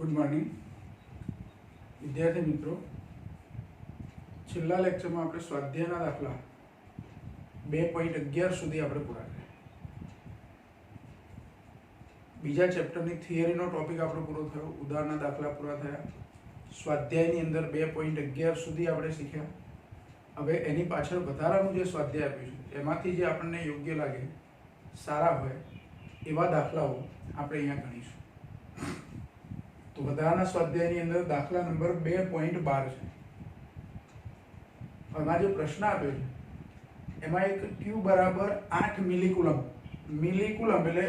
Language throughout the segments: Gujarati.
ગુડ મોર્નિંગ વિદ્યાર્થી મિત્રો, છેલ્લા લેક્ચરમાં આપણે સ્વાધ્યાયના દાખલા 2.11 સુધી આપણે પૂરા કર્યા. બીજા ચેપ્ટરની થિયરીનો ટોપિક આપણો પૂરો થયો, ઉદાહરણના દાખલા પૂરા થયા. સ્વાધ્યાયની અંદર 2.11 સુધી આપણે શીખ્યા. હવે એની પાછળ વધારાનું જે સ્વાધ્યાય આપ્યું છે એમાંથી જે આપણને યોગ્ય લાગે, સારા હોય એવા દાખલાઓ આપણે અહીંયા ગણીશું. તો વધારાના સ્વાધ્યાયની અંદર દાખલા નંબર 2.12 છે. એમાં જે પ્રશ્ન આપ્યો છે એમાં એક Q બરાબર 8 મિલીકુલમ, મિલીકુલમ એટલે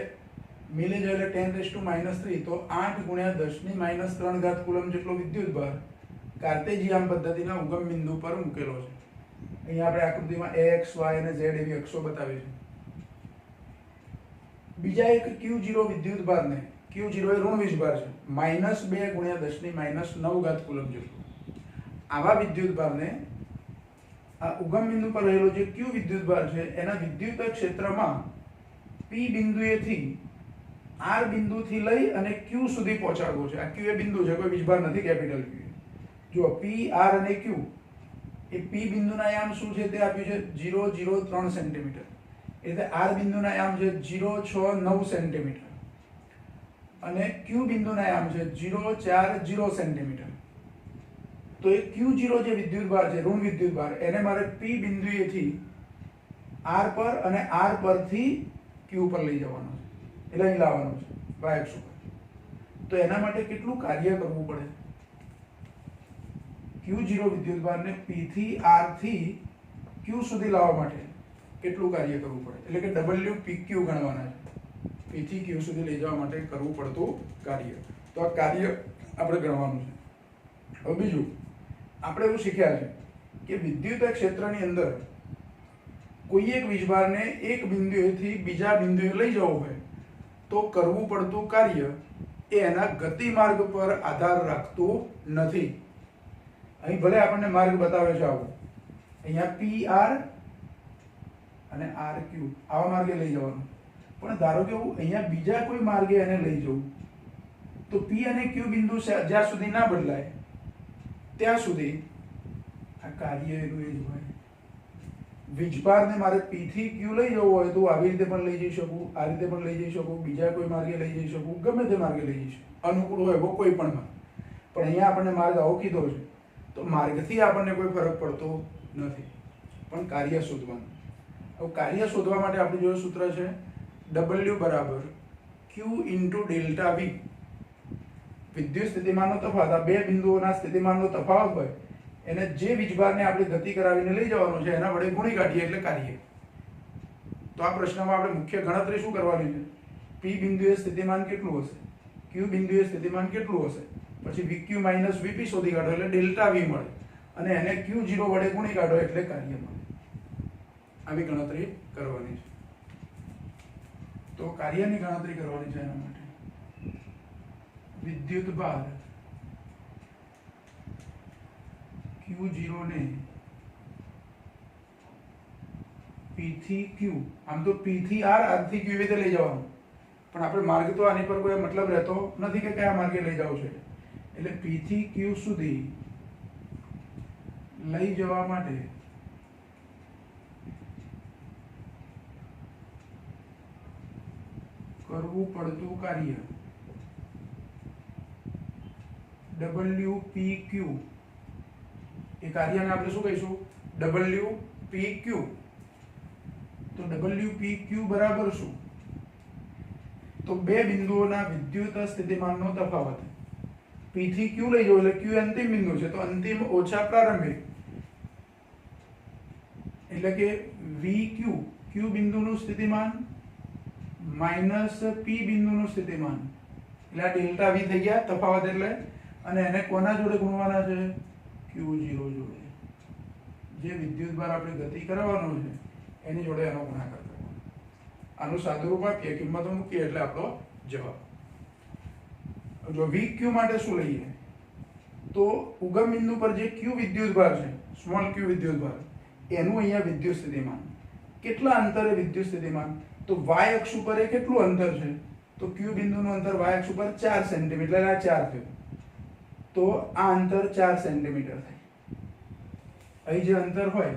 મિલી એટલે 10⁻³ તો 8 ગુણ્યા 10⁻³ કુલમ જેટલો વિદ્યુતભાર કાર્ટેશિયન પદ્ધતિના ઉગમ બિંદુ પર મૂકેલો છે. અહીંયા આપણે આકૃતિમાં x, y અને z એવી અક્ષો બતાવી છે. બીજા એક Q0 વિદ્યુતભારને, Q0 એ ઋણ વીજભાર છે, -2 ગુણ્યા 10⁻⁹ કુલમ જેટલો. આવા વિદ્યુતભારને આ ઉગમ બિંદુ પર રહેલો જે Q વિદ્યુતભાર છે એના વિદ્યુત ક્ષેત્રમાં P બિંદુએથી R બિંદુથી લઈ અને Q સુધી પહોંચાડવો છે. આ Q એ બિંદુ છે, કોઈ વીજભાર નથી, કેપિટલ Q. જો P, R અને Q એ P બિંદુના યામ શું છે તે આપ્યું છે 0.03 સેન્ટીમીટર. એટલે R બિંદુના યામ છે 0.69 સેન્ટીમીટર અને Q બિંદુના યામ છે 0.40 સેન્ટીમીટર. તો એ Q0 જે વિદ્યુતભાર છે, ઋણ વિદ્યુતભાર, એને મારે P બિંદુએથી R પર અને R પરથી Q પર લઈ જવાનો છે, એટલે અહીં લાવવાનો છે y અક્ષ ઉપર. તો એના માટે કેટલું કાર્ય કરવું પડે? Q0 વિદ્યુતભારને P થી R થી Q સુધી લાવવા માટે કેટલું કાર્ય કરવું પડે? એટલે કે WPQ ગણવાના છે. P થી Q સુધી લઈ જવા માટે કરવું પડતું કાર્ય. તો આ કાર્ય આપણે ગણવાનું છે. હવે બીજું આપણે એવું શીખ્યા છે કે વિદ્યુત ક્ષેત્રની અંદર કોઈ એક વીજભારને એક બિંદુએથી બીજા બિંદુએ લઈ જવો હોય તો કરવું પડતું કાર્ય એ એના ગતિમાર્ગ પર આધાર રાખતું નથી. અહીં ભલે આપણને માર્ગ બતાવે છે આવો, અહીંયા PR અને RQ આવા માર્ગે લઈ જવાનું, પણ ધારો કે હું અહીંયા બીજા કોઈ માર્ગે એને લઈ જઉં તો P અને Q બિંદુ જ્યાં સુધી ના બદલાય ત્યાં સુધી આ કાર્ય એનું એ જ હોય. વીજભારને મારે P થી Q લઈ જવું હોય તો આવી રીતે પણ લઈ જઈ શકું, આ રીતે પણ લઈ જઈ શકું, બીજા કોઈ માર્ગે લઈ જઈ શકું, ગમે તે માર્ગે લઈ જઈ શકું, અનુકૂળ હોય એવો કોઈ પણ માર્ગ. પણ અહીંયા આપણને માર્ગ આવો કીધો છે તો માર્ગથી આપણને કોઈ ફરક પડતો નથી, પણ કાર્ય શોધવાનું. હવે કાર્ય શોધવા માટે આપણું જો સૂત્ર છે W બરાબર Q ઇન્ટુ ડેલ્ટા V. વિદ્યુત સ્થિતિમાનનો તફાવત, આ બે બિંદુઓના સ્થિતિમાનનો તફાવત હોય એને જે વીજભારને આપણે ગતિ કરાવીને લઈ જવાનો છે એના વડે ગુણી કાઢીએ એટલે કાર્ય. તો આ પ્રશ્નમાં આપણે મુખ્ય ગણતરી શું કરવાની છે? P બિંદુએ સ્થિતિમાન કેટલું હશે, Q બિંદુએ સ્થિતિમાન કેટલું હશે, પછી VQ માઇનસ VP શોધી કાઢો એટલે ડેલ્ટા V મળે અને એને Q0 વડે ગુણી કાઢો એટલે કાર્ય મળે. આવી ગણતરી કરવાની છે. તો કાર્યની ગણતરી કરવાની છે એના માટે વિદ્યુતભાર Q0 ને P થી Q, આમ તો P થી R, R થી Q એવી રીતે લઈ જવાનું, પણ આપણે માર્ગ તો આની પર કોઈ મતલબ રહેતો નથી કે કયા માર્ગે લઈ જવું છે. એટલે P થી Q સુધી લઈ જવા માટે કરવું પડતું કાર્ય WPQ. એ કાર્યને આપણે શું કહીશું? WPQ. તો WPQ બરાબર શું? તો બે બિંદુઓના વિદ્યુત સ્થિતિમાનનો તફાવત. P થી Q લઈ જાઓ એટલે Q અંતિમ બિંદુ છે, તો અંતિમ ઓછા પ્રારંભિક એટલે કે VQ, Q બિંદુનું સ્થિતિમાન માઇનસ P બિંદુનું સ્થિતિમાન એટલે આ ડેલ્ટા V થઈ ગયા તફાવત. એટલે અને એને કોના જોડે ગુણવાના છે? Q0 જોડે. જે વિદ્યુતભાર આપણે ગતિ કરાવવાનો છે એની જોડે એનો ગુણાકાર કરવાનો. આનું સાદુરૂપ આપીએ, કિંમતો મૂકીએ એટલે આપણો જવાબ. જો VQ માટે શું લઈએ તો ઉગમ બિંદુ પર જે Q વિદ્યુતભાર છે, સ્મોલ Q વિદ્યુતભાર, એનું અહીંયા વિદ્યુત સ્થિતિમાન. કેટલા અંતરે વિદ્યુત સ્થિતિમાન? તો y અક્ષ ઉપર એ કેટલું અંતર છે? તો Q બિંદુનું અંતર y અક્ષ ઉપર 4 સેન્ટીમીટર, એટલે આ 4 થયું. તો આ અંતર 4 સેન્ટીમીટર થાય. અહીં જે અંતર હોય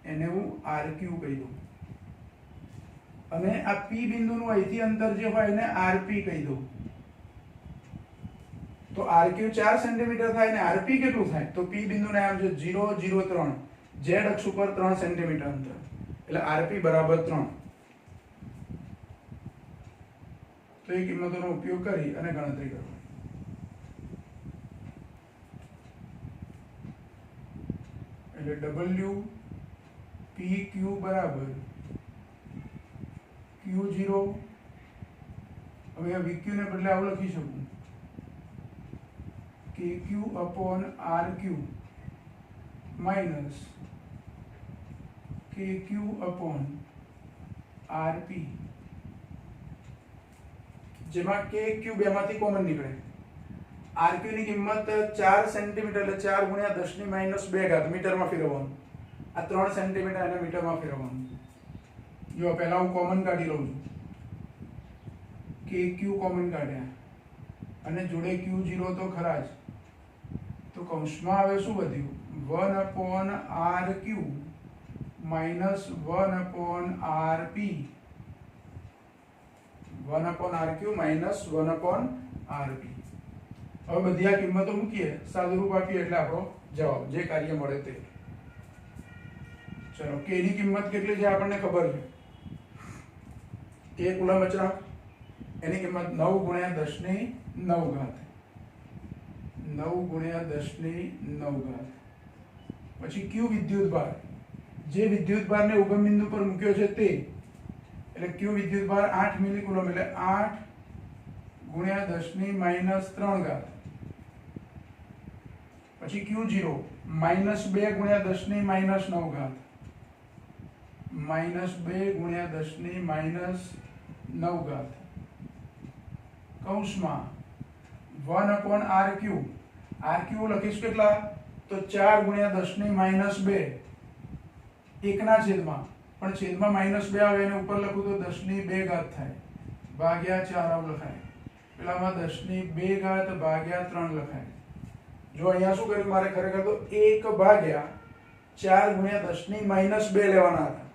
એને હું RQ કહી દઉં અને આ P બિંદુનું અહીંથી અંતર જે હોય એને RP કહી દઉં. તો RQ 4 સેન્ટીમીટર થાય ને RP કેટલું થાય? તો P બિંદુને આમ છે 0 0 3 z અક્ષ ઉપર 3 સેન્ટીમીટર અંતર એટલે RP બરાબર 3. તો એ કિંમતોનો ઉપયોગ કરી અને ગણતરી કરો. એટલે WPQ બરાબર Q0, હવે આ VQ ને બદલે આવું લખી શકું KQ upon RQ minus KQ upon RP, જેમાં KQ બેમાંથી કોમન નીકળે. RQ ની કિંમત 4 સેન્ટીમીટર એટલે 4 ગુણ્યા 10 ની માઈનસ 2 ઘાત મીટરમાં ફેરવવાનું. આ 3 સેન્ટીમીટર એને મીટરમાં ફેરવવાનું. જો પહેલા હું કોમન કાઢી લઉં છું. KQ કોમન કાઢ્યા અને જોડે Q0 તો ખરા જ. તો કૌંસમાં હવે શું વધ્યું? 1 upon RQ minus 1 upon RP. 1 upon RQ minus 1 upon RP. હવે બધી આ કિંમતો મૂકીએ, સાદુરૂપ આપીએ એટલે આપણો જવાબ જે કાર્ય મળે તે. ચલો k ની કિંમત કેટલી છે આપણને ખબર છે. 1 કુલમ અચળાંક એની કિંમત 9 ગુણ્યા 10 ની 9 ઘાત. 9 ગુણ્યા 10 ની 9 ઘાત. પછી q વિદ્યુતભાર, જે વિદ્યુતભારને ઉગમ બિંદુ પર મૂક્યો છે તે, એટલે q વિદ્યુતભાર 8 મિલી કુલમ એટલે 8 ગુણ્યા 10 ની માઈનસ 3 ઘાત. પછી Q0 માઈનસ 2 ગુણ્યા 10 ની માઈનસ 9 ઘાત. માઈનસ 2 ગુણ્યા 10 ની માઈનસ 9 ઘાત. કૌંસમાં 1 upon RQ. RQ લખીશ કેટલા? તો 4 ગુણ્યા 10 ની માઈનસ 2 એકના છેદમાં, પણ છેદમાં માઈનસ 2 આવે એને ઉપર લખું તો 10 ની 2 ઘાત થાય ભાગ્યા 4 આમ લખાય. પેલામાં 10 ની 2 ઘાત ભાગ્યા 3 લખાય. જો અહીંયા શું કર્યું મારે? ખરેખર તો 1 ભાગ્યા 4 ગુણ્યા 10 ની માઈનસ 2 લેવાના હતા.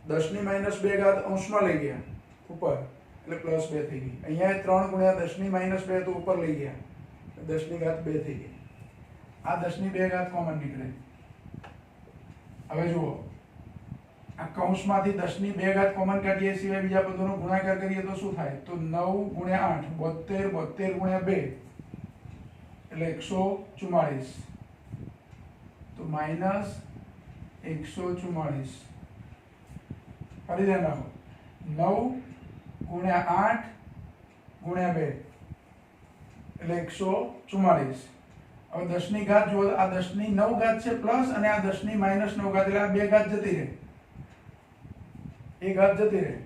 10 ની માઈનસ 2 ઘાત અંશમાં લઈ ગયા ઉપર એટલે પ્લસ 2 થઈ ગઈ. અહીંયા 3 ગુણ્યા 10 ની માઈનસ 2 તો ઉપર લઈ ગયા 10 ની ઘાત 2 થઈ ગઈ. આ 10 ની 2 ઘાત કોમન નીકળે. હવે જુઓ, આ કૌંસમાંથી 10 ની 2 ઘાત કોમન કાઢીએ સિવાય બીજા પદોનો ગુણાકાર કરીએ તો શું થાય? તો 9 ગુણ્યા 8 72, 72 ગુણ્યા 2 એટલે 144. તો માઈનસ 144. ફરી ધ્યાન રાખો, 9 ગુણ્યા 8 ગુણ્યા 2 એટલે 144. હવે 10 ની ઘાત જુઓ, આ 10 ની 9 ઘાત છે પ્લસ અને આ 10 ની માઈનસ 9 ઘાત એટલે આ 2 ઘાત જતી રહે. એ ઘાત જતી રહે.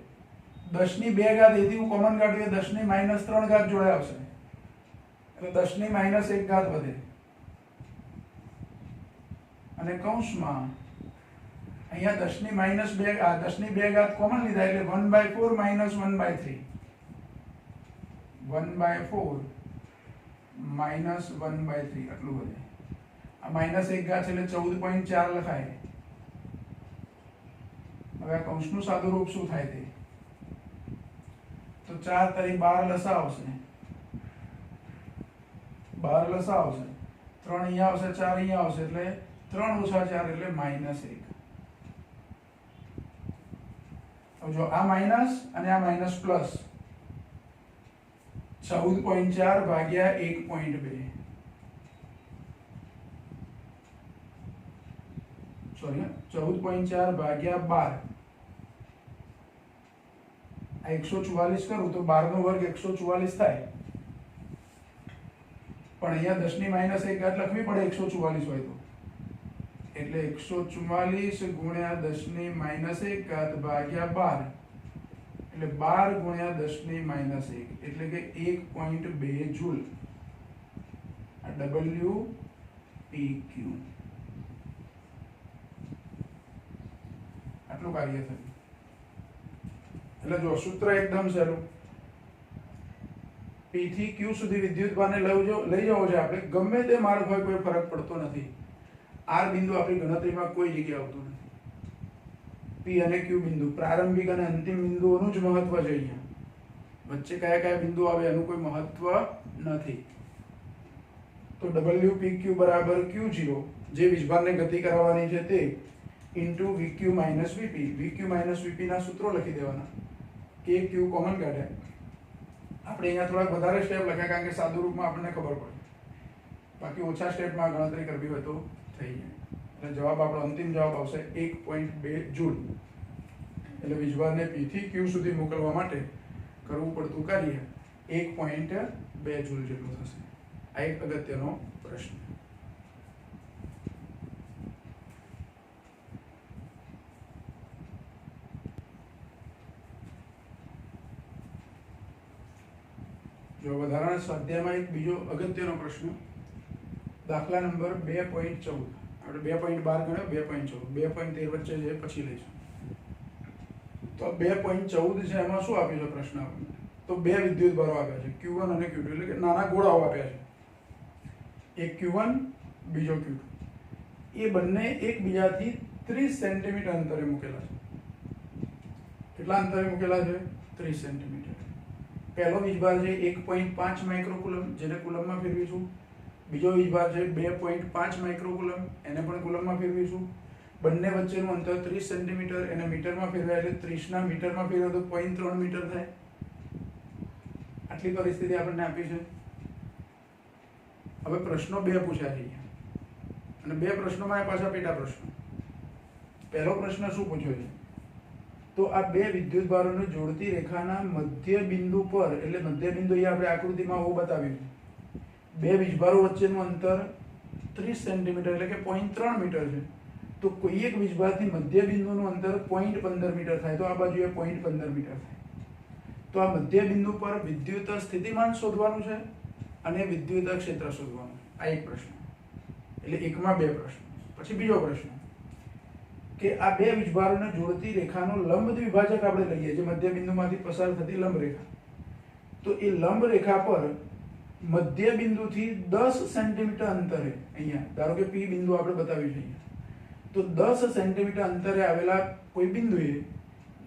10 ની 2 ઘાત એથી હું કોમન કાઢીએ 10 ની માઈનસ 3 ઘાત જોડે આવશે એટલે 10 ની માઈનસ 1 ઘાત વધે. અને કૌંસમાં અહીંયા 10 ની માઈનસ 2 10 ની 2 ઘાત કોમન લીધા એટલે 1/4 માઈનસ 1/3. 1/4 માઈનસ 1/3 આટલું વધે. આ માઈનસ 1 ઘાત છે એટલે 14.4 લખાય. હવે આ કૌંસનું સાદું રૂપ શું થાય તે? તો 4 તારી 12 લસા આવશે. 12 લસા આવશે. 3 અહીંયા આવશે, 4 અહીંયા આવશે એટલે 3 ઓછા 4 એટલે માઈનસ 1. હવે જો આ માઈનસ અને આ માઈનસ પ્લસ 14.4 ભાગ્યા 1.2 સોરી 14.4 ભાગ્યા 12 આ 144 કરું તો 12 નો વર્ગ 144 થાય. પણ અહીંયા 10 ની માઈનસ 1 ઘાત લખવી પડે 144 હોય તો, એટલે 144 ગુણ્યા 10 ની માઈનસ 1 ઘાત ભાગ્યા 12 એટલે 12 ગુણ્યા 10 ની માઈનસ 1 એટલે કે 1.2 જૂલ. આ WPQ આટલું કાર્ય થયું. એટલે જો સૂત્ર એકદમ સહેલું. P થી Q સુધી વિદ્યુતભારને લઈ જવો છે આપણે, ગમે તે માર્ગ હોય કોઈ ફરક પડતો નથી. R બિંદુ આપણી ગણતરીમાં કોઈ જગ્યાએ આવતું નથી. P અને Q બિંદુ પ્રારંભિક અને અંતિમ બિંદુઓનું જ મહત્વ છે. અહીંયા વચ્ચે કયા કયા બિંદુ આવે એનું કોઈ મહત્વ નથી. તો WPQ બરાબર Q0, જે વીજભારને ગતિ કરાવવાની છે તે, into VQ minus VP. VQ minus VP ના સૂત્રો લખી દેવાના. કે Q કોમન કાઢ્યા. આપણે અહીંયા થોડાક વધારે સ્ટેપ લખ્યા કારણ કે સાદું રૂપમાં આપણને ખબર પડે, બાકી ઓછા સ્ટેપમાં ગણતરી કરવી હોય તો થઈ જાય. એટલે જવાબ આપણો અંતિમ જવાબ આવશે 1.2 જૂલ. એટલે વીજભારને P થી Q સુધી મોકલવા માટે કરવું પડતું કાર્ય 1.2 જૂલ જેટલું થશે. આ એક અગત્યનો પ્રશ્ન. જો વધારાના સ્વાધ્યાયમાં એક બીજો અગત્યનો પ્રશ્ન, દાખલા નંબર 2.14. આપણે 2.12 ગણ્યો, 2.14, 2.13 વચ્ચે છે પછી લઈશું. તો 2.14 છે, એમાં શું આપ્યું છે પ્રશ્ન આપણને? તો બે વિદ્યુતભારો આપ્યા છે, Q1 અને Q2, એટલે કે નાના ગોળાઓ આપ્યા છે. એક Q1, બીજો Q2. એ બંને એકબીજાથી 30 સેન્ટીમીટર અંતરે મૂકેલા છે. કેટલા અંતરે મૂકેલા છે? 30 સેન્ટીમીટર. પહેલો વીજભાર છે 1.5 માઇક્રોકુલમ, જેને કુલમમાં ફેરવીશું. બીજો વીજભાર છે 2.5 માઇક્રોકુલમ, એને પણ કુલમમાં ફેરવીશું. બંને વચ્ચેનું અંતર 30 સેન્ટીમીટર, એને મીટરમાં ફેરવાય એટલે 30 ના મીટરમાં ફેરવે તો 0.3 મીટર થાય. આટલી પરિસ્થિતિ આપણને આપી છે. હવે પ્રશ્નો બે પૂછ્યા છે અને બે પ્રશ્નોમાં પાછા પેટા પ્રશ્નો. પહેલો પ્રશ્ન શું પૂછ્યો છે? તો આ બે વિદ્યુતભારોને જોડતી રેખાના મધ્ય બિંદુ પર, એટલે મધ્ય બિંદુ અહીંયા આપણે આકૃતિમાં O બતાવ્યું છે. બે વીજભારો વચ્ચેનું અંતર 30 સેન્ટીમીટર એટલે કે 0.3 મીટર છે. તો કોઈ એક વીજભારથી મધ્ય બિંદુનું અંતર 0.15 મીટર થાય, તો આ બાજુએ 0.15 મીટર થાય. તો આ મધ્ય બિંદુ પર વિદ્યુત સ્થિતિમાન શોધવાનું છે અને વિદ્યુત ક્ષેત્ર શોધવાનું છે. આ એક પ્રશ્ન. એટલે એકમાં બે પ્રશ્ન. પછી બીજો પ્રશ્ન કે આ બે વીજભારોને જોડતી રેખાનો લંબ દ્વિભાજક આપણે લઈએ, જે મધ્ય બિંદુમાંથી પસાર થતી લંબ રેખા. તો એ લંબ રેખા પર મધ્ય બિંદુથી 10 સેન્ટીમીટર અંતરે, અહીંયા ધારો કે P બિંદુ આપણે બતાવ્યું છે અહીંયા, તો 10 સેન્ટીમીટર અંતરે આવેલા કોઈ બિંદુએ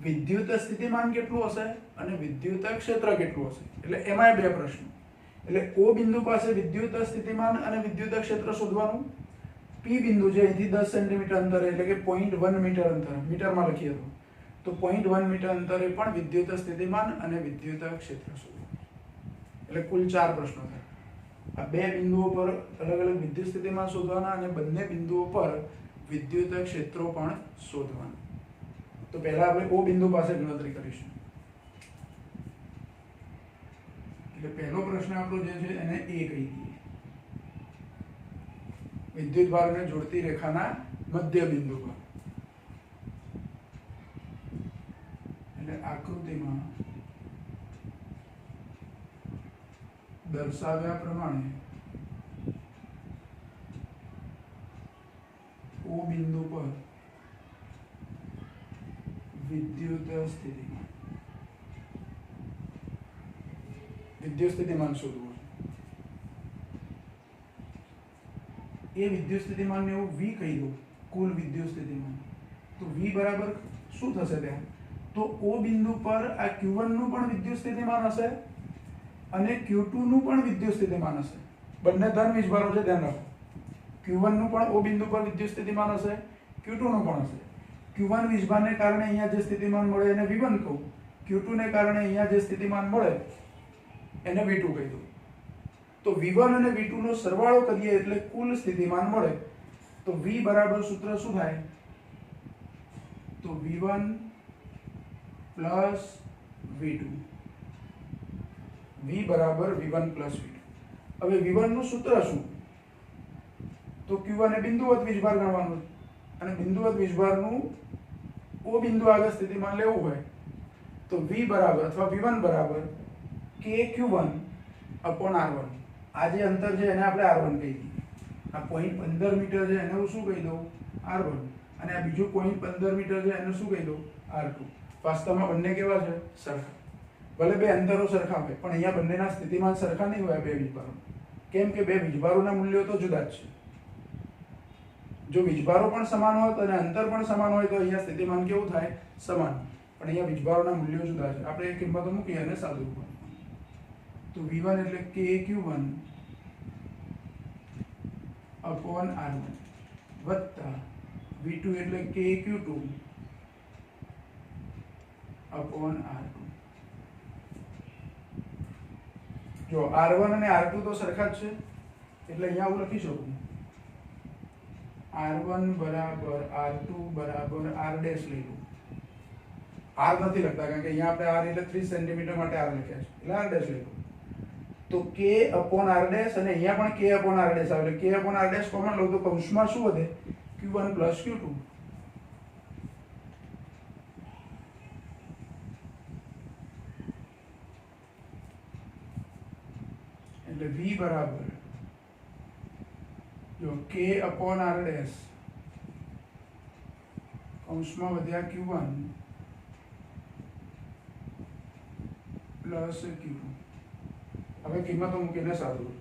વિદ્યુત સ્થિતિમાન કેટલું હશે અને વિદ્યુત ક્ષેત્ર કેટલું હશે. એટલે એમાં બે પ્રશ્નો. એટલે O બિંદુ પાસે વિદ્યુત સ્થિતિમાન અને વિદ્યુત ક્ષેત્ર શોધવાનું. P બિંદુ છે અહીંથી 10 સેન્ટીમીટર અંતરે, એટલે કે 0.1 મીટર અંતરે, મીટરમાં લખીએ તો 0.1 મીટર અંતરે પણ વિદ્યુત સ્થિતિમાન અને વિદ્યુત ક્ષેત્ર શોધવાનું. એટલે કુલ 4 પ્રશ્નો થાય. આ બે બિંદુઓ પર અલગ અલગ વિદ્યુત સ્થિતિમાન શોધવાના અને બંને બિંદુઓ પર વિદ્યુત ક્ષેત્રો પણ શોધવાના. તો પહેલા આપણે O બિંદુ પાસે ગણતરી કરીશું. એટલે પહેલો પ્રશ્ન આપણો જે છે એને A કહી દઈએ. વિદ્યુતભારને જોડતી રેખાના મધ્ય બિંદુ પર, એટલે આકૃતિમાં દર્શાવ્યા પ્રમાણે O બિંદુ પર વિદ્યુત સ્થિતિમાન શોધવું. એ વિદ્યુત સ્થિતિમાનને હું V કહી દઉં, કુલ વિદ્યુત સ્થિતિમાન. તો V બરાબર શું થશે ત્યાં? તો O બિંદુ પર આ Q1 નું પણ વિદ્યુત સ્થિતિમાન હશે અને Q2 નું પણ વિદ્યુત સ્થિતિમાન હશે. બંને ધન વીજભારો છે, ધ્યાન રાખો. Q1 નું પણ O બિંદુ પર વિદ્યુત સ્થિતિમાન હશે, Q2 નું પણ હશે. Q1 વીજભારને કારણે અહીંયા જે સ્થિતિમાન મળે એને V1 કહું, Q2 ને કારણે અહીંયા જે સ્થિતિમાન મળે એને V2 કહી દઉં. તો V1 અને V2 નો સરવાળો કરીએ એટલે કુલ સ્થિતિમાન મળે. તો V બરાબર સૂત્ર શું થાય? તો V1 પ્લસ V2. V બરાબર V1 પ્લસ V2. હવે V1 નું સૂત્ર શું? તો Q1 એ બિંદુવત વીજભાર ગણવાનું અને બિંદુવત વીજભારનું O બિંદુ આગળ સ્થિતિમાન લેવું હોય તો V બરાબર અથવા V1 બરાબર KQ1 upon R1. આ જે અંતર છે એને આપણે R1 કહી દઈએ. આ 0.15 મીટર છે એને હું શું કહી દઉં? R1. અને આ બીજું 0.15 મીટર છે એને શું કહી દઉં? R2. વાસ્તવમાં બંને કેવા છે? સરખા. ભલે બે અંતરો સરખા હોય પણ અહીંયા બંનેના સ્થિતિમાન સરખા નહીં હોય બે વીજભારો, કેમ કે બે વીજભારોના મૂલ્યો તો જુદા જ છે. જો વીજભારો પણ સમાન હોત અને અંતર પણ સમાન હોય તો અહીંયા સ્થિતિમાન કેવું થાય? સમાન. પણ અહીંયા વીજભારોના મૂલ્યો જુદા છે. આપણે એ કિંમતો મૂકી અને સાદું રૂપ. તો V1 એટલે KQ1 અપોન R1 વત્તા V2 એટલે KQ2 અપોન R2. જો R1 અને R2 તો સરખા જ છે એટલે અહીંયા હું લખી શકું R1 બરાબર R2 બરાબર R ડેશ લઈ લઉં. R નથી લખતા કારણ કે અહીંયા આપણે R એટલે 30 સેન્ટીમીટર માટે R લખ્યા છે એટલે R ડેશ લઈ લઉં. તો K અપોન R ડેશ અને અહીંયા પણ K અપોન R ડેશ આવે એટલે K upon R dash common લઉં તો કૌંસમાં શું વધે? Q1 plus Q2. એટલે V બરાબર જો K અપોન R ડેશ કૌંસમાં વધ્યા Q1 પ્લસ Q2. હવે કિંમતો મૂકીને સાદું.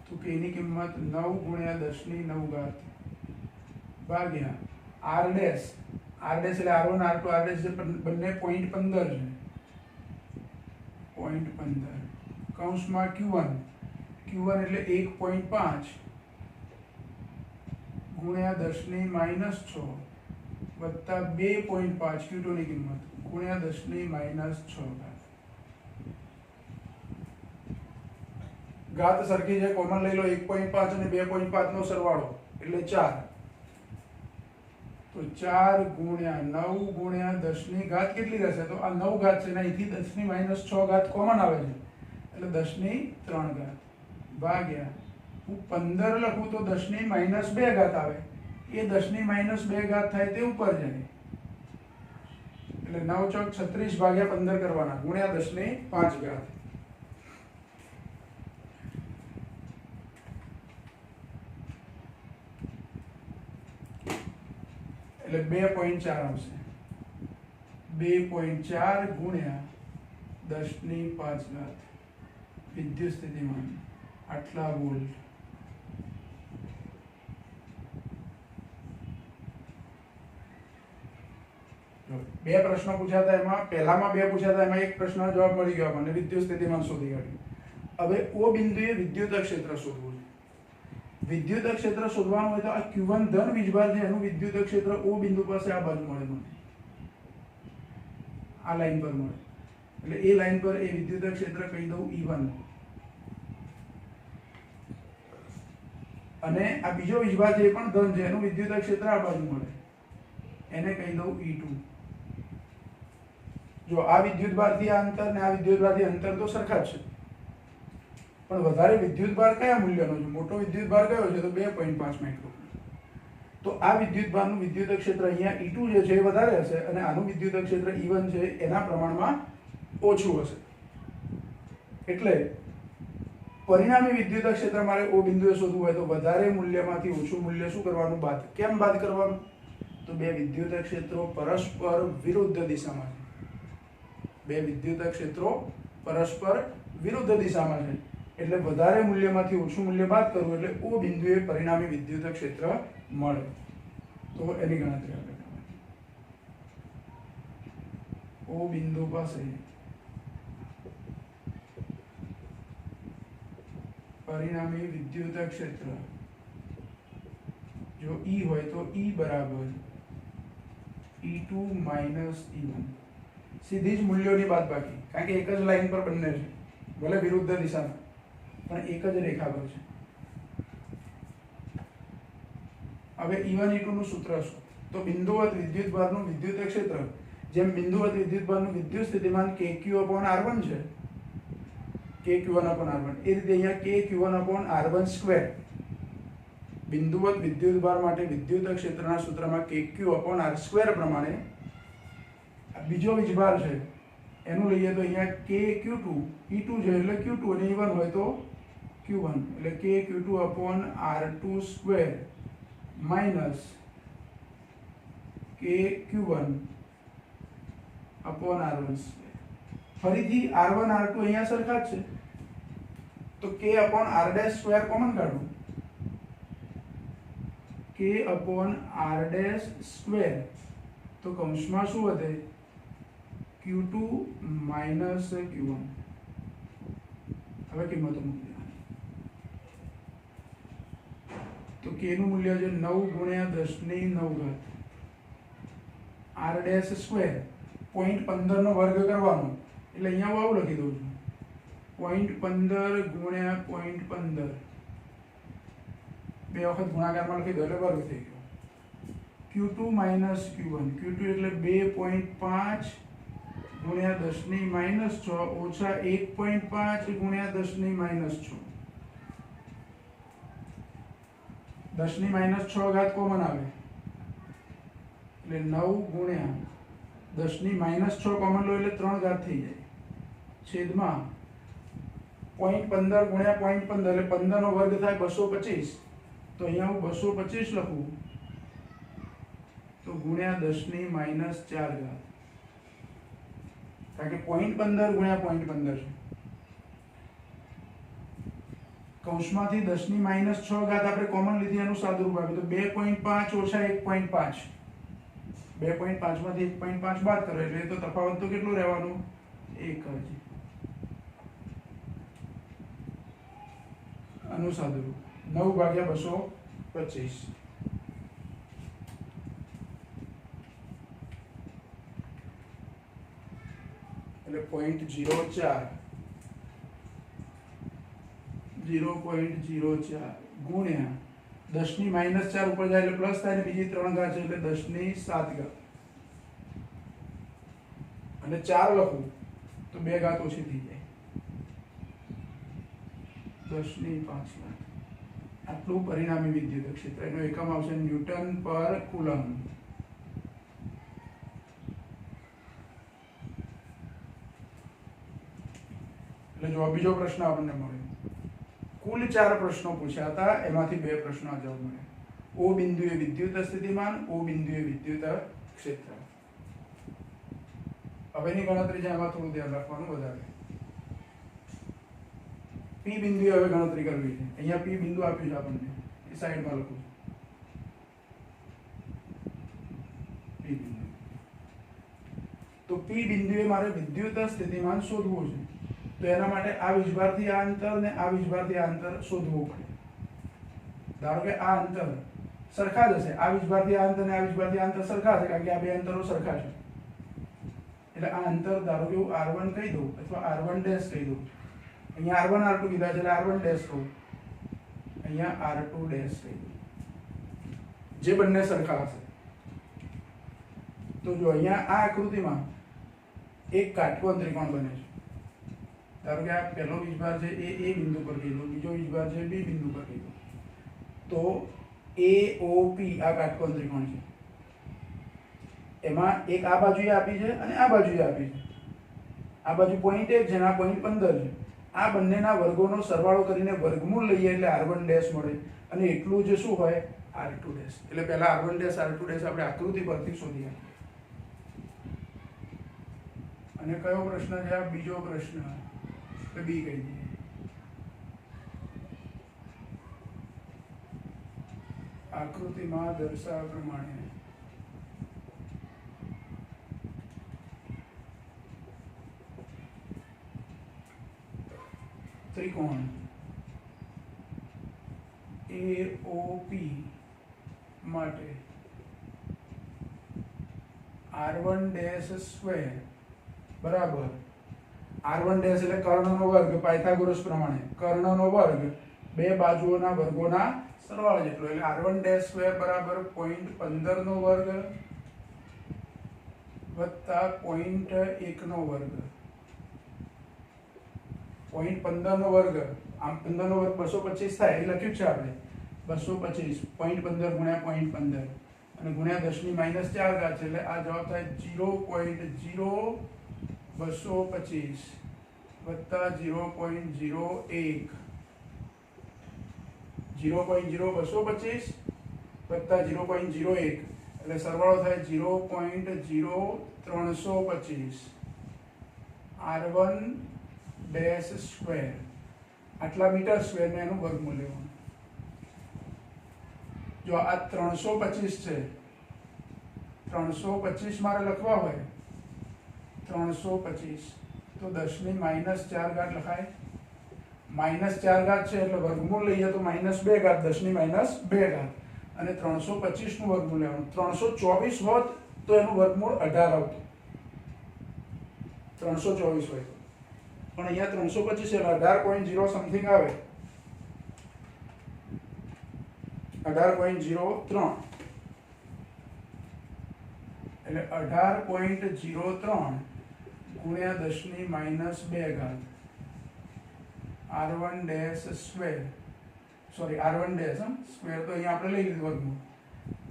તો K ની કિંમત 9 ગુણ્યા 10 ની 9 ઘાત ભાગ્યા R ડેશ. R ડેશ એટલે R1 R2 R ડેશ બંને 0.15 છે 0.15 કૌંસમાં Q1 એટલે 1.5 ગુણ્યા 10 ની -6 વત્તા 2.5 Q2 ની કિંમત ગુણ્યા 10 ની -6 ઘાત સરખી છે કોમન લઈ લો 1.5 અને 2.5 નો સરવાળો એટલે 4. તો 4 ગુણ્યા 9 ગુણ્યા 10 ની ઘાત કેટલી રહેશે? તો આ 9 ઘાત છે ને અહીંથી 10 ની -6 ઘાત કોમન આવે છે એટલે 10 ની 3 ઘાત ભાગ્યા હું 15 લખું તો 10 ની -2 ઘાત આવે એ 10 ની -2 ઘાત થાય તે ઉપર જાય એટલે 9 ચોક 36 ભાગ્યા 15 કરવાના ગુણ્યા 10 ની 5 ઘાત. એટલે 2.4 આવશે. 2.4 ગુણ્યા 10 ની 5 ઘાત વિદ્યુત સ્થિતિમાન આટલા વોલ્ટ. બે પ્રશ્નો પૂછ્યા હતા એમાં પહેલામાં બે પૂછ્યા હતા એમાં એક પ્રશ્નનો જવાબ મળી ગયો આપણને વિદ્યુત સ્થિતિમાન શોધી કાઢ્યું. હવે O બિંદુએ વિદ્યુત ક્ષેત્ર શોધવું છે. વિદ્યુત ક્ષેત્ર શોધવાનું હોય તો આ Q1 ધન વીજભાર છે એનું વિદ્યુત ક્ષેત્ર O બિંદુ પાસે આ બાજુ મળે મને આ લાઈન પર મળે એટલે એ લાઈન પર એ વિદ્યુત ક્ષેત્ર કહી દઉં E1 અને આ બીજો વીજભાર જે પણ ધન છે એનું વિદ્યુત ક્ષેત્ર આ બાજુ મળે એને કહી દઉં E2. જો આ વિદ્યુતભારથી આ અંતર ને આ વિદ્યુતભારથી અંતર તો સરખા જ છે પણ વધારે વિદ્યુતભાર કયા મૂલ્યનો છે? મોટો વિદ્યુતભાર કયો છે? તો 2.5 માઇક્રોકુલમ. તો આ વિદ્યુતભારનું વિદ્યુત ક્ષેત્ર અહીંયા E2 જે છે એ વધારે હશે અને આનું વિદ્યુત ક્ષેત્ર E1 છે એના પ્રમાણમાં ઓછું હશે. એટલે પરિણામી વિદ્યુત ક્ષેત્ર મારે O બિંદુએ શોધવું હોય તો વધારે મૂલ્યમાંથી ઓછું મૂલ્ય શું કરવાનું? બાદ. કેમ બાદ કરવાનું? તો બે વિદ્યુત ક્ષેત્રો પરસ્પર વિરુદ્ધ દિશામાં છે. બે વિદ્યુત ક્ષેત્રો પરસ્પર વિરુદ્ધ દિશામાં છે એટલે વધારે મૂલ્યમાંથી ઓછું મૂલ્ય બાદ કરવું એટલે O બિંદુએ પરિણામી વિદ્યુત ક્ષેત્ર મળે. તો એની ગણતરી આપણે કરવાની. O બિંદુ પાસે પરિણામી વિદ્યુત ક્ષેત્ર જો E હોય તો E બરાબર E2 માઇનસ E1. સીધી જ મૂલ્યોની બાદબાકી કારણ કે એક જ લાઈન પર બંને છે ભલે વિરુદ્ધ દિશામાં પણ એક જ રેખા પર છે. હવે E1 E2 નું સૂત્ર શું? તો બિંદુવત વિદ્યુતભારનું વિદ્યુત ક્ષેત્ર જેમ બિંદુવત વિદ્યુતભારનું વિદ્યુત સ્થિતિમાન KQ/R1 છે KQ1/R1 એ રીતે અહીંયા KQ1/R1² બિંદુવત વિદ્યુતભાર માટે વિદ્યુત ક્ષેત્રના સૂત્રમાં KQ/R² પ્રમાણે બીજો વીજભાર છે એનું લઈએ તો અહીંયા KQ2 E2 છે એટલે Q2 અને E1 હોય તો Q1 એટલે KQ2/R2² માઇનસ કે Q1 अपॉन R1 ફરીથી R1 R2 અહીંયા સરખા જ છે તો K upon R dash square common काढो K upon R dash square तो કૌંસમાં શું વધે Q2 માઈનસ Q1 હવે કિંમતો મૂકી દેવાની તો K નું મૂલ્ય છે 9 ગુણ્યા 10 ની 9 ઘાત R ડેશ સ્ક્વેર 0.15 નો વર્ગ કરવાનો એટલે અહીંયા હું આવું લખી દઉં છું 0.15 ગુણ્યા 0.15 બે વખત ગુણાકારમાં લખી દો એટલે વર્ગ થઈ ગયો Q2 માઈનસ Q1 Q2 એટલે 2.5 ગુણ્યા 10 ની માઈનસ 6 ઓછા 1.5 ગુણ્યા 10 ની માઈનસ 6 10 ની માઈનસ 6 ઘાત કોમન આવે એટલે 9 ગુણ્યા 10 ની માઈનસ 6 કોમન લો એટલે 3 ઘાત થઈ જાય છેદમાં 0.15 ગુણ્યા 0.15 એટલે 15 નો વર્ગ થાય 225 તો અહીંયા હું 225 લખું તો ગુણ્યા 10 ની માઈનસ 4 ઘાત કારણ કે 0.15 ગુણ્યા 0.15 છે કૌંસમાંથી 10 ની માઈનસ 6 ઘાત આપણે કોમન લીધી એનું સાદુરૂપ આપ્યું તો 2.5 ઓછા 1.5 2.5 માંથી 1.5 બાદ કરો એટલે તો તફાવત તો કેટલું રહેવાનું 1 જ આનું સાદુરૂપ 9 ભાગ્યા 225 એટલે 0.04 ગુણ્યા 10 ની માઈનસ 4 ઉપર જાય એટલે પ્લસ થાય ને બીજી 3 ઘાત છે એટલે 10 ની 7 ઘાત અને 4 લખું તો 2 ઘાત ઓછી થઈ જાય 10 ની 5 ઘાત આટલું પરિણામી વિદ્યુત ક્ષેત્ર એનો એકમ આવશે ન્યૂટન પર કુલમ એટલે જો બીજો પ્રશ્ન આપણને મળ્યો કુલ 4 પ્રશ્નો પૂછ્યા હતા એમાંથી 2 પ્રશ્નો જવાબ મળ્યા O બિંદુએ વિદ્યુત સ્થિતિમાન O બિંદુએ વિદ્યુત ક્ષેત્ર હવેની ગણતરી છે એમાં થોડું ધ્યાન રાખવાનું વધારે P બિંદુએ હવે ગણતરી કરવી છે અહીંયા P બિંદુ આપ્યું છે આપણને એ સાઈડમાં લખું P બિંદુ તો P બિંદુએ મારે વિદ્યુત સ્થિતિમાન શોધવું છે તો એના માટે આ વીજભારથી આ અંતર ને આ વીજભારથી આ અંતર શોધવું પડે ધારો કે આ અંતર સરખા જ હશે આ વીજભારથી આ અંતર ને આ વીજભારથી આ અંતર સરખા હશે કારણ કે આ બે અંતરો સરખા છે એટલે આ અંતર ધારો કે હું R1 કહી દઉં અથવા R1 ડેશ કહી દઉં અહીંયા R1 R2 કીધા છે એટલે R1 ડેશ કહું અહીંયા R2 ડેશ કહી દઉં જે બંને સરખા હશે તો જો અહીંયા આ આકૃતિમાં એક કાટકોણ ત્રિકોણ બને છે ધારો કે આ પહેલો વીજભાર છે એ A બિંદુ પર કહી દો બીજો વીજભાર છે B બિંદુ પર કહી દો તો AOP આ કાટકોણ ત્રિકોણ છે એમાં એક આ બાજુએ આપી છે અને આ બાજુએ આપી છે આ બાજુ 0.1 છે અને આ 0.15 છે આ બંનેના વર્ગોનો સરવાળો કરીને વર્ગમૂળ લઈએ એટલે R1 ડેશ મળે અને એટલું જ શું હોય R2 ડેશ એટલે પહેલા R1 ડેશ R2 ડેશ આપણે આકૃતિ પરથી શોધી આપીએ અને કયો પ્રશ્ન છે આ બીજો પ્રશ્ન તો B કહી દઈએ આકૃતિમાં દર્શાવ્યા પ્રમાણે ત્રિકોણ AOP માટે R1 ડેશ સ્ક્વેર બરાબર R1 ડેશ એટલે કર્ણનો વર્ગ પાયથાગોરસ પ્રમાણે કર્ણનો વર્ગ બે બાજુઓના વર્ગોના સરવાળો જેટલો એટલે R1 ડેશ સ્ક્વેર બરાબર 0.15 નો વર્ગ વત્તા 0.1 નો વર્ગ 0.15 નો વર્ગ આમ 15 નો વર્ગ 225 થાય એ લખ્યું છે આપણે 225 0.15 ગુણ્યા 0.15 અને ગુણ્યા 10 ની માઈનસ 4 ઘાત છે એટલે આ જવાબ થાય 0.0225 વત્તા 0.01 0.0225 વત્તા 0.01 એટલે સરવાળો થાય 0.0325 r1 ડેશ સ્ક્વેર, આટલા મીટર સ્ક્વેર ને એનું વર્ગમૂળ લેવાનું. જો આ 325 છે, 325 મારે લખવા હોય 325 તો 10 ની -4 ઘાત લખાય. -4 ઘાત છે એટલે વર્ગમૂળ લઈએ તો -2 ઘાત, 10 ની -2 ઘાત, અને 325 નું વર્ગમૂળ લેવાનું. 324 હોત તો એનું વર્ગમૂળ 18 આવતું, 324 હોય તો. પણ અહીંયા 325 એટલે 18.0 સમથિંગ આવે, 18.03 એટલે 18.03 ગુણ્યા 10 ની -2 ઘાત r1 dash square, sorry r1 dash square તો અહીંયા આપણે લઈ લીધું વર્ગમૂળ,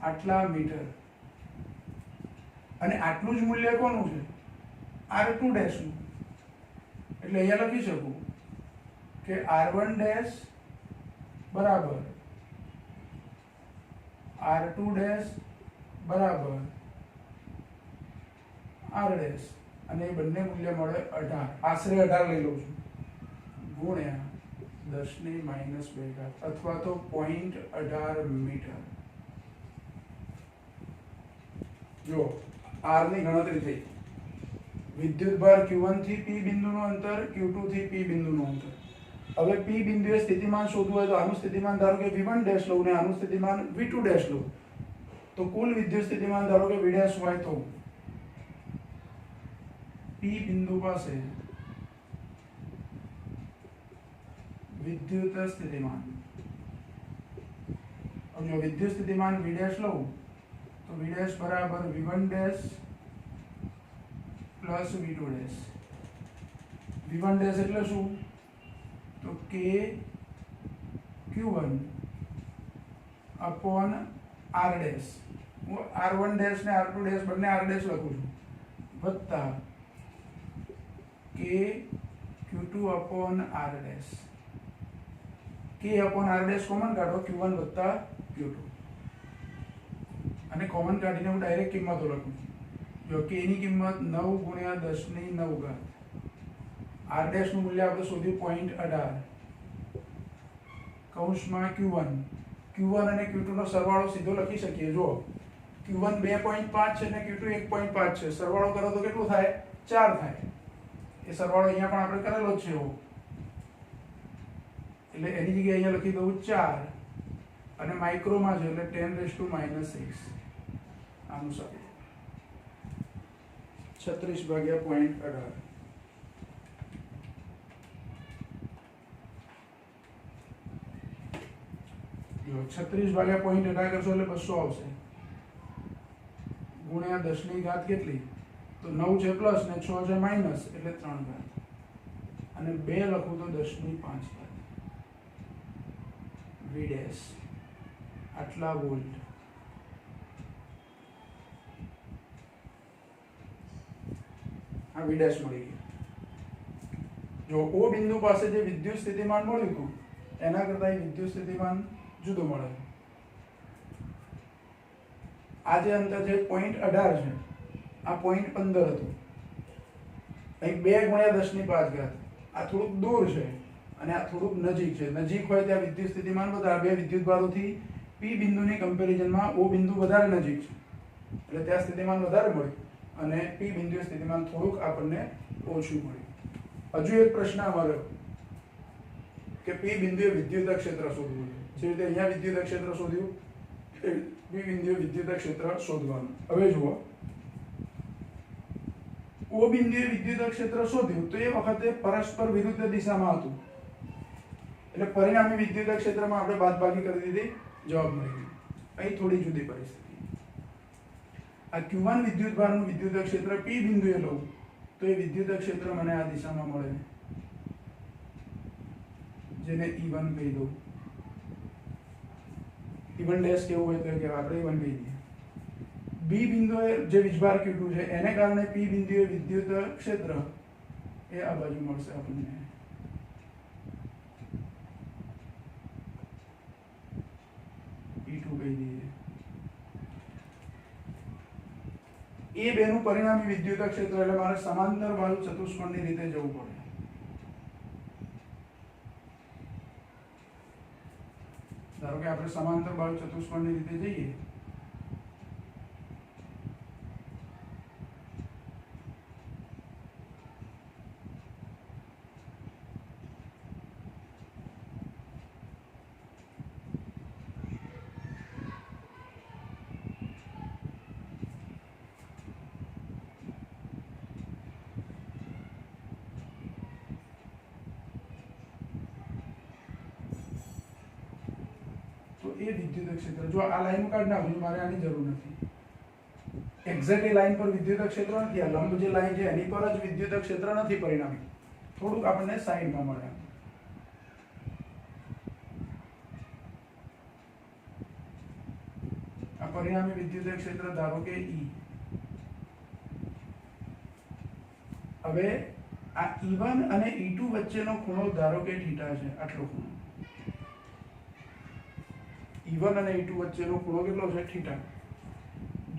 આટલા મીટર. અને આટલું જ મૂલ્ય કોનું છે? r2 ડેશ નું. એટલે અહીંયા લખી શકું કે r1 ડેશ બરાબર r2 ડેશ બરાબર r ડેશ, અને એ બંને મૂલ્ય મળે 18, આશરે 18 લઈ લઉં છું, ગુણ્યા 10 ની -2 ઘાત અથવા તો 0.18 મીટર. જો r ની ગણતરી થઈ. વિદ્યુતભાર Q1 થી P બિંદુનું અંતર, Q2 થી P બિંદુનું અંતર. હવે P બિંદુએ સ્થિતિમાન શોધવું હોય તો આનું સ્થિતિમાન ધારો કે V1 ડેશ લઉં ને આનું સ્થિતિમાન V2 ડેશ લઉં, તો કુલ વિદ્યુત સ્થિતિમાન ધારો કે V ડેશ હોય તો P બિંદુ પાસે વિદ્યુત સ્થિતિમાન, अब जो विद्युत स्थितिमान V डैश लो तो V डैश बराबर V1 dash plus V2 dash. V1 dash એટલે શું? તો K Q1 upon R dash. હું R1 डैश ને R2 डैश બંને R डैश લખું છું, વત્તા K Q2 upon R dash. K upon R dash common કાઢો, Q1 વત્તા Q2, અને કોમન કાઢીને હું ડાયરેક્ટ કિંમતો લખું છું. જો K ની કિંમત 9 ગુણ્યા 10 ની 9 ઘાત, R ડેશ નું મૂલ્ય આપણે શોધ્યું 0.18, કૌંસમાં Q1 અને Q2 નો સરવાળો સીધો લખી શકીએ. જો Q1 2.5 છે અને Q2 1.5 છે, સરવાળો કરો તો કેટલું થાય? 4 થાય. એ સરવાળો અહીંયા પણ આપણે કરેલો જ છે એવો, એટલે એની જગ્યાએ અહીંયા લખી દઉં 4, અને માઇક્રોમાં છે એટલે 10⁻⁻6 આનું સર 36 ભાગ્યા 0.18. જો 36 ભાગ્યા 0.18 કરશો એટલે 200 આવશે, ગુણ્યા 10 ની ઘાત કેટલી? તો 9 છે પ્લસ ને 6 છે માઇનસ એટલે 3 ઘાત, અને 2 લખું તો 10 ની 5 ઘાત. V ડેશ આટલા વોલ્ટ. આ V ડેશ મળી ગયું. જો O બિંદુ પાસે જે વિદ્યુત સ્થિતિમાન મળ્યું હતું એના કરતાં વિદ્યુત સ્થિતિમાન જુદું મળે. આ જે અંતર છે 0.18 છે, આ 0.15 હતું. અહીં 2 ગુણ્યા 10 ની 5 ઘાત, આ થોડુંક દૂર છે અને આ થોડુંક નજીક છે. નજીક હોય ત્યાં વિદ્યુત સ્થિતિમાન વધારે, બે વિદ્યુતભારોથી P બિંદુની કમ્પેરિઝનમાં O બિંદુ વધારે નજીક છે એટલે ત્યાં સ્થિતિમાન વધારે મળ્યું, અને P બિંદુએ સ્થિતિમાન થોડુંક આપણને ઓછું મળ્યું. હજુ એક પ્રશ્ન અમારો કે P બિંદુએ વિદ્યુત ક્ષેત્ર શોધવું છે. જે રીતે અહીંયા વિદ્યુત ક્ષેત્ર શોધ્યું, P બિંદુએ વિદ્યુત ક્ષેત્ર શોધવાનું. હવે જુઓ, O બિંદુએ વિદ્યુત ક્ષેત્ર શોધ્યું તો એ વખતે પરસ્પર વિરુદ્ધ દિશામાં હતું, એટલે પરિણામી વિદ્યુત ક્ષેત્રમાં આપણે બાદબાકી કરી દીધી, જવાબ મળી ગયો. અહીં થોડી જુદી પરિસ્થિતિ. આ Q1 વિદ્યુતભારનું વિદ્યુત ક્ષેત્ર P બિંદુએ લઉં તો એ વિદ્યુત ક્ષેત્ર મને આ દિશામાં મળે, જેને E1 કહી દઉં. E1 ડેશ કેવું હોય તો કે આપણે E1 કહી દઈએ. B બિંદુએ જે વીજભાર Q2 છે એને કારણે P બિંદુએ વિદ્યુત ક્ષેત્ર એ આ બાજુ મળશે આપણને. E2 કહી દઈએ. એ બેનું પરિણામી વિદ્યુત ક્ષેત્ર એટલે મારે સમાંતર બાજુ ચતુષ્કોણની રીતે જવું પડે. ધારો કે આપણે સમાંતર બાજુ ચતુષ્કોણની રીતે જઈએ તો એ વિદ્યુત ક્ષેત્ર, જો આ લાઈન કાઢ નાખું મારે આની જરૂર નથી, એક્ઝેક્ટ એ લાઈન પર વિદ્યુત ક્ષેત્ર નથી, આ લંબ જે લાઈન છે એની પર જ વિદ્યુત ક્ષેત્ર નથી પરિણામી, થોડુંક આપણને સાઈડમાં મળે. આ પરિણામી વિદ્યુત ક્ષેત્ર ધારો કે E. હવે આ E1 અને E2 વચ્ચેનો ખૂણો ધારો કે થીટા છે, આટલો ખૂણો E1 અને E2 વચ્ચેનો ખૂણો કેટલો છે? થીટા.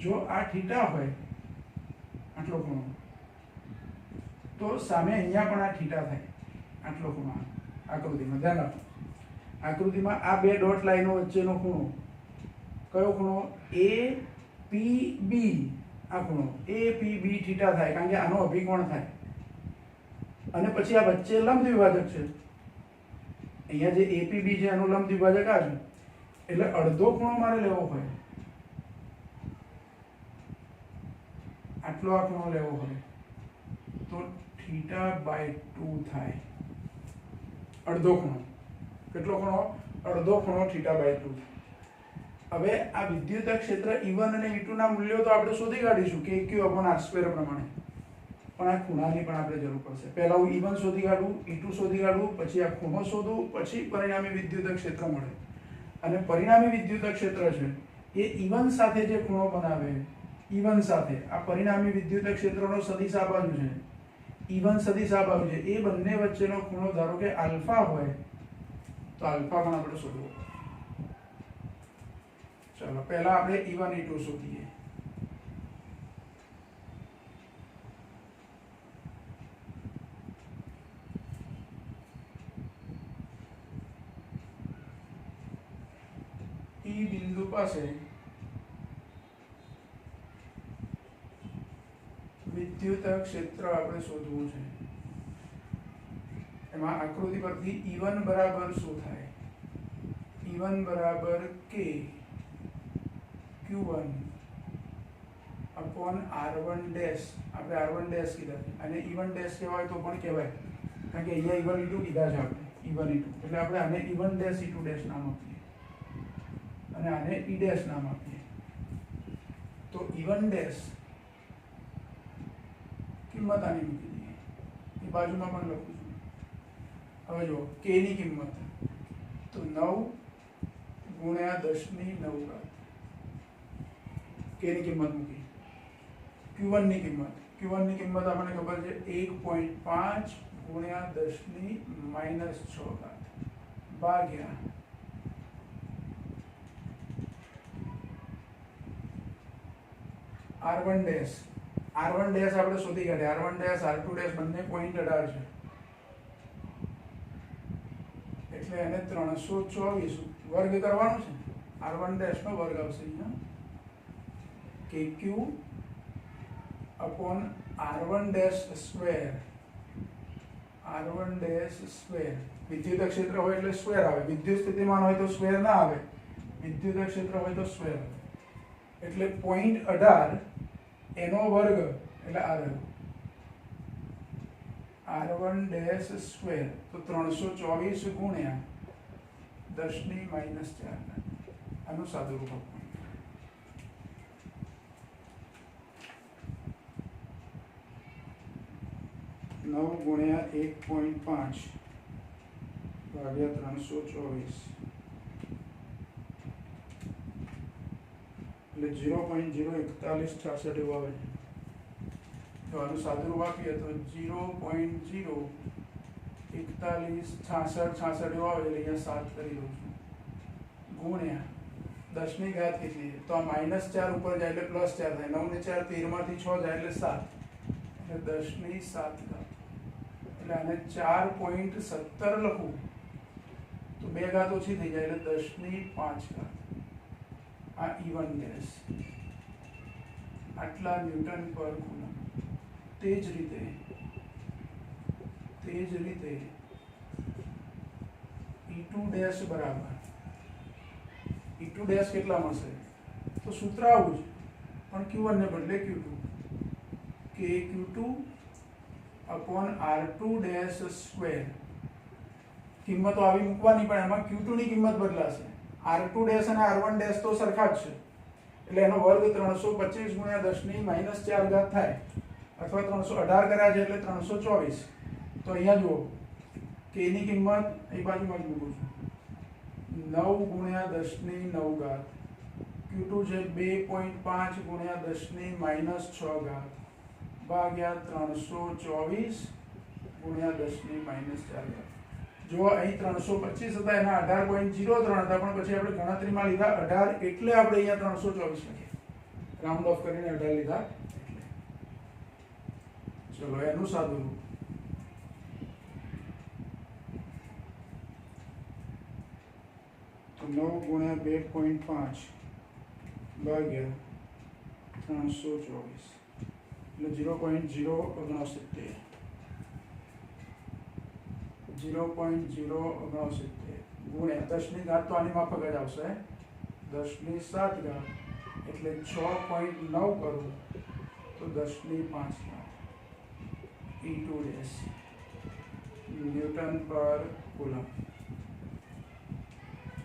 જો આ થીટા હોય આટલો ખૂણો, તો સામે અહીંયા પણ આ થીટા થાય, આટલો ખૂણો. આકૃતિમાં ધ્યાન રાખો, આકૃતિમાં આ બે ડોટ લાઈનો વચ્ચેનો ખૂણો કયો ખૂણો? APB. આ ખૂણો APB થીટા થાય, કારણ કે આનો અભિકોણ થાય. અને પછી આ વચ્ચે લંબ દ્વિભાજક છે, અહીંયા જે APB છે એનો લંબ દ્વિભાજક આ છે, એટલે અડધો ખૂણો મારે લેવો હોય, આટલો આ ખૂણો લેવો હોય તો θ/2 થાય. અડધો ખૂણો, કેટલો ખૂણો? અડધો ખૂણો θ/2. હવે આ વિદ્યુત ક્ષેત્ર E1 અને E2 ના મૂલ્યો તો આપણે શોધી કાઢીશું kq/r² પ્રમાણે, પણ આ ખૂણાની પણ આપણે જરૂર પડશે. પહેલા હું E1 શોધી કાઢું, E2 શોધી કાઢું, પછી આ ખૂણો શોધું, પછી પરિણામી વિદ્યુત ક્ષેત્ર મળે. અને પરિણામી વિદ્યુત ક્ષેત્ર છે એ E1 સાથે જે ખૂણો બનાવે, E1 સાથે આ પરિણામી વિદ્યુત ક્ષેત્રનો સદિશ આ બાજુ છે, E1 સદિશ આ બાજુ છે, એ બંને વચ્ચેનો ખૂણો ધારો કે આલ્ફા હોય તો આલ્ફા પણ આપણે શોધવો. ચાલો પહેલા આપણે E1 E2 શોધીએ. E બિંદુ પાસે વિદ્યુત ક્ષેત્ર આપણે શોધવું છે. એમાં આકૃતિ પરથી E1 બરાબર શું થાય? E1 બરાબર K Q1 upon R1 dash. આપણે R1 dash કીધા છે, અને E1 dash કહેવાય તો પણ કહેવાય, કારણ કે અહીંયા E1 E2 કીધા છે આપણે, E1 E2, એટલે આપણે આને E1 dash E2 dash નામ આપીએ અને આને E dash નામ આપીએ. તો E1 dash કિંમત આની મૂકી દઈએ, એ બાજુમાં પણ લખું છું. હવે જો k ની કિંમત તો 9 ગુણ્યા 10⁹ k ની કિંમત મૂકી. Q1 ની કિંમત, Q1 ની કિંમત આપણને ખબર છે 1.5 ગુણ્યા 10⁻6 ભાગ્યા R1 dash. R1 dash આપણે શોધી કાઢ્યા, R1 dash R2 dash બંને 0.18 છે, એટલે એને 324 વર્ગ કરવાનો છે. R1 dash નો વર્ગ આવશે અહીંયા KQ upon R1 dash square. R1 dash square. વિદ્યુત ક્ષેત્ર હોય એટલે સ્ક્વેર આવે, વિદ્યુત સ્થિતિમાન હોય તો સ્ક્વેર ના આવે, વિદ્યુત ક્ષેત્ર હોય તો સ્ક્વેર આવે. એટલે 0.18 એનો વર્ગ એટલે આ રહ્યો R1 dash સ્ક્વેર, તો 324 ગુણ્યા 10⁻4 આનું સાદું રૂપ આપવાનું. 9 ગુણ્યા 1.5 ભાગ્યા 324 એટલે 0.04166 એવું આવે છે. જો આનું સાદું રૂપ આપીએ તો 0.04166 એવું આવે, એટલે અહીંયા 7 કરી દઉં છું, ગુણ્યા 10 ની ઘાત કેટલી છે? તો આ -4 ઉપર જાય એટલે +4 થાય. 9 ને 4 13 માંથી 6 જાય એટલે 7, એટલે 10 ની 7 ઘાત. એટલે આને 4.17 લખું તો 2 ઘાત ઓછી થઈ જાય એટલે 10 ની 5 ઘાત. આ E1 ગેસ આટલા ન્યૂટન પર કુલમ. તે જ રીતે E2 ડેશ બરાબર E2 ડેશ કેટલા મળશે? તો સૂત્ર આવું જ, પણ Q1 ને બદલે Q2, કે Q2 upon R2 dash square. કિંમતો આવી મૂકવાની, પણ એમાં Q2 ની કિંમત બદલાશે. R2 ડેશ અને R1 ડેશ તો સરખા જ છે, એટલે એનો વર્ગ 325 ગુણ્યા 10 ની -4 ઘાત થાય, અથવા 318 કર્યા છે એટલે 324. તો અહીંયા જુઓ કે એની કિંમત એ બાજુમાં જ મૂકું છું, 9 ગુણ્યા 10 ની 9 ઘાત. Q2 છે 2.5 ગુણ્યા 10 ની -6 ઘાત ભાગ્યા 324 ગુણ્યા 10 ની -4 ઘાત. જો અહીં 325 હતા, એના 18.03 હતા, પણ પછી આપણે ગણતરીમાં લીધા 18 એટલે આપણે અહીંયા 324 લખીએ, રાઉન્ડ ઓફ કરીને 18 લીધા એટલે. ચલો એનું સાદું રૂપ. તો 9 ગુણ્યા 2.5 ભાગ્યા 324 એટલે 0.069. 0.069 ગુણ્યા 10 ની ઘાત તો આની માફક જ આવશે, 10 ની 7 ઘાત એટલે 6.9 કરું તો 10 ની 5 ઘાત. E2 ડેશ ન્યૂટન પર કુલમ.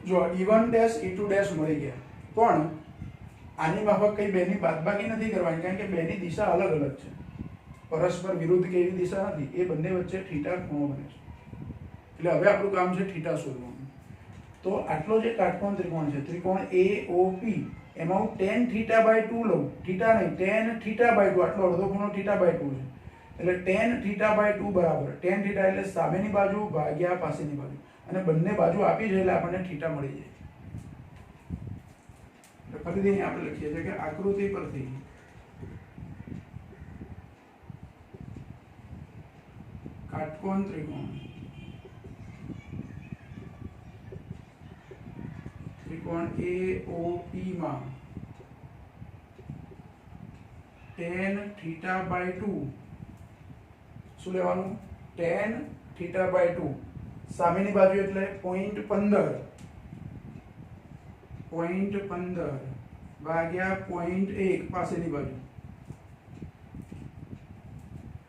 જો E1 ડેશ E2 ડેશ મળી ગયા, પણ આની માફક કઈ બેની બાદબાકી નથી કરવાની, કારણ કે બેની દિશા અલગ અલગ છે, પરસ્પર વિરુદ્ધ કે એવી દિશા નથી. એ બંને વચ્ચે થીટા ખૂણો બને છે, એટલે હવે આપણું કામ છે થીટા શોધવાનું. તો આટલો જે કાટકોણ ત્રિકોણ છે, ત્રિકોણ AOP, એમાં હું tan θ/2 લઉં, થીટા નહીં, tan θ/2, આટલો અડધો ખૂણો θ/2 છે, એટલે tan θ/2 બરાબર tan θ એટલે સામેની બાજુ ભાગ્યા પાસેની બાજુ, અને બંને બાજુ આપી છે એટલે આપણને થીટા મળી જાય. એટલે ફરીથી અહીં આપણે લખીએ છીએ કે આકૃતિ પરથી કાટકોણ ત્રિકોણ AOP માં tan θ/2 શું લેવાનું? tan θ/2 સામેની બાજુ એટલે 0.15 ભાગ્યા 0.1 પાસેની બાજુ.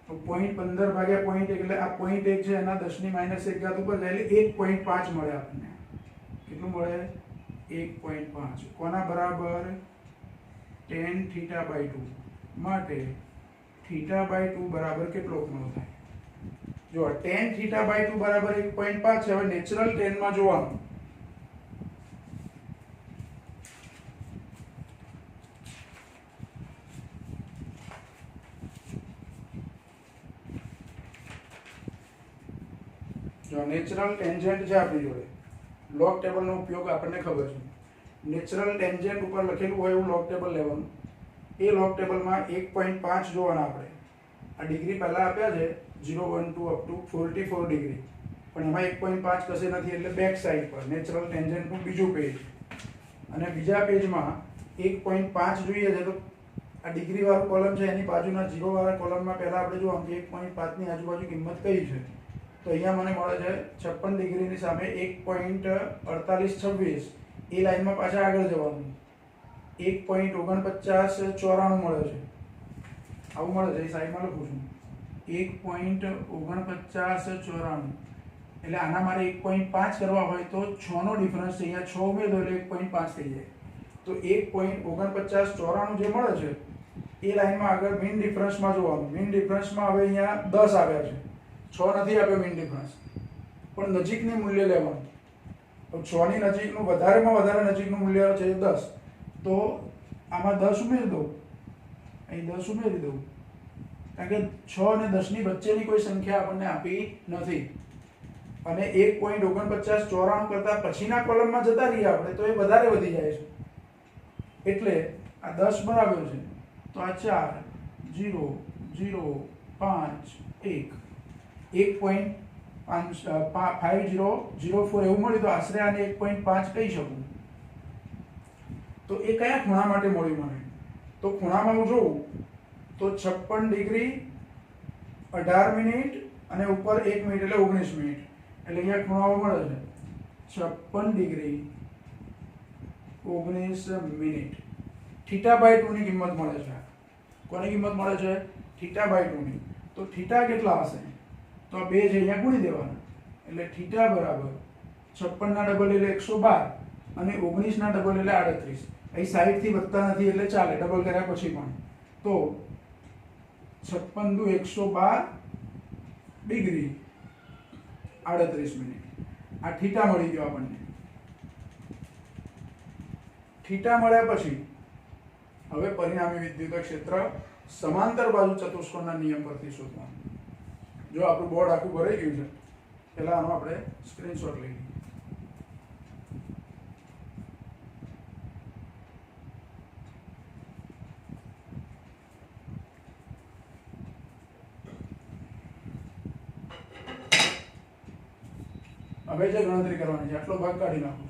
તો 0.15 ભાગ્યા 0.1 એટલે આ 0.1 છે એના 10 ની -1 ઘાત ઉપર જાય એટલે 1.5 મળે આપણને. કેટલું મળે? 1.5. કોના બરાબર? tan θ/2 માટે θ/2 બરાબર કેટલો ખૂણો થાય? જો tan θ/2 બરાબર 1.5 છે. હવે નેચરલ tan માં જોવાનું. જો નેચરલ ટેન્જન્ટ છે આપણી જોડે, લોગ ટેબલનો ઉપયોગ આપણને ખબર છે. નેચરલ ટેન્જન્ટ ઉપર લખેલું હોય એવું લોગ ટેબલ લેવાનું. એ લોગ ટેબલમાં 1.5 જોવાના આપણે. આ ડિગ્રી પહેલા આપ્યા છે 0, 1, 2 અપ ટુ 44 ડિગ્રી, પણ એમાં 1.5 કશે નથી, એટલે બેક સાઈડ પર નેચરલ ટેન્જન્ટનું બીજું પેજ, અને બીજા પેજમાં 1.5 જોઈએ છે. તો આ ડિગ્રી વાળું કોલમ છે એની બાજુના 0 વાળા કોલમમાં પહેલા આપણે જોવાનું કે 1.5 ની આજુબાજુ કિંમત કઈ છે. તો અહીંયા મને મળે છે 56 ડિગ્રીની સામે 1.4826. એ લાઈનમાં પાછા આગળ જવાનું, 1.4994 મળે છે. આવું મળે છે, એ સાઈડમાં લખું છું 1.4994. એટલે આના મારે 1.5 કરવા હોય તો 6 નો ડિફરન્સ છે, અહીંયા 6 ઉમેર દો એટલે 1.5 થઈ જાય. તો 1.4994 જે મળે છે એ લાઈનમાં આગળ મીન ડિફરન્સમાં જોવાનું. મીન ડિફરન્સમાં હવે અહીંયા 10 આવ્યા છે, 6 નથી આપ્યો મીન ડિફરન્સ, પણ નજીકની મૂલ્ય લેવાનું. તો 6 ની નજીકનું વધારેમાં વધારે નજીકનું મૂલ્ય છે 10, તો આમાં 10 ઉમેરી દો, અહીં 10 ઉમેરી દઉં, કારણ કે 6 અને 10 ની વચ્ચેની કોઈ સંખ્યા આપણને આપી નથી. અને 1.4994 કરતા પછીના કોલમમાં જતા રહીએ આપણે તો એ વધારે વધી જાય છે, એટલે આ 10 બરાબર છે તો આ 4 0 0 5 1 1.5004 એવું મળ્યું તો આશરે આને 1.5 કહી શકું. તો એ કયા ખૂણા માટે મળ્યું મને? તો ખૂણામાં હું જોઉં તો 56 ડિગ્રી 18 મિનિટ અને ઉપર 1 મિનિટ એટલે 19 મિનિટ. એટલે અહીંયા ખૂણાઓ મળે છે 56 ડિગ્રી 19 મિનિટ. θ/2 ની કિંમત મળે છે. કોની કિંમત મળે છે? θ/2 ની. તો થીટા કેટલા હશે? તો આ બે છે અહીંયા ગુણી દેવાના. એટલે θ બરાબર 56 ના ડબલ એટલે 112 અને 19 ના ડબલ એટલે 38. અહીં 60 થી વધતા નથી એટલે ચાલે ડબલ કર્યા પછી પણ. તો 56 દુ 112 ડિગ્રી 38 મિનિટ. આ થીટા મળી ગયો આપણને. થીટા મળ્યા પછી હવે પરિણામી વિદ્યુત ક્ષેત્ર સમાંતર બાજુ ચતુષ્કોણના નિયમ પરથી શોધવાનું. જો આપણું બોર્ડ આખું ભરાઈ ગયું છે, પહેલા આનો આપણે સ્ક્રીનશોટ લઈ લઈએ. હવે જે ગણતરી કરવાની છે આટલો ભાગ કાઢી નાખું છું.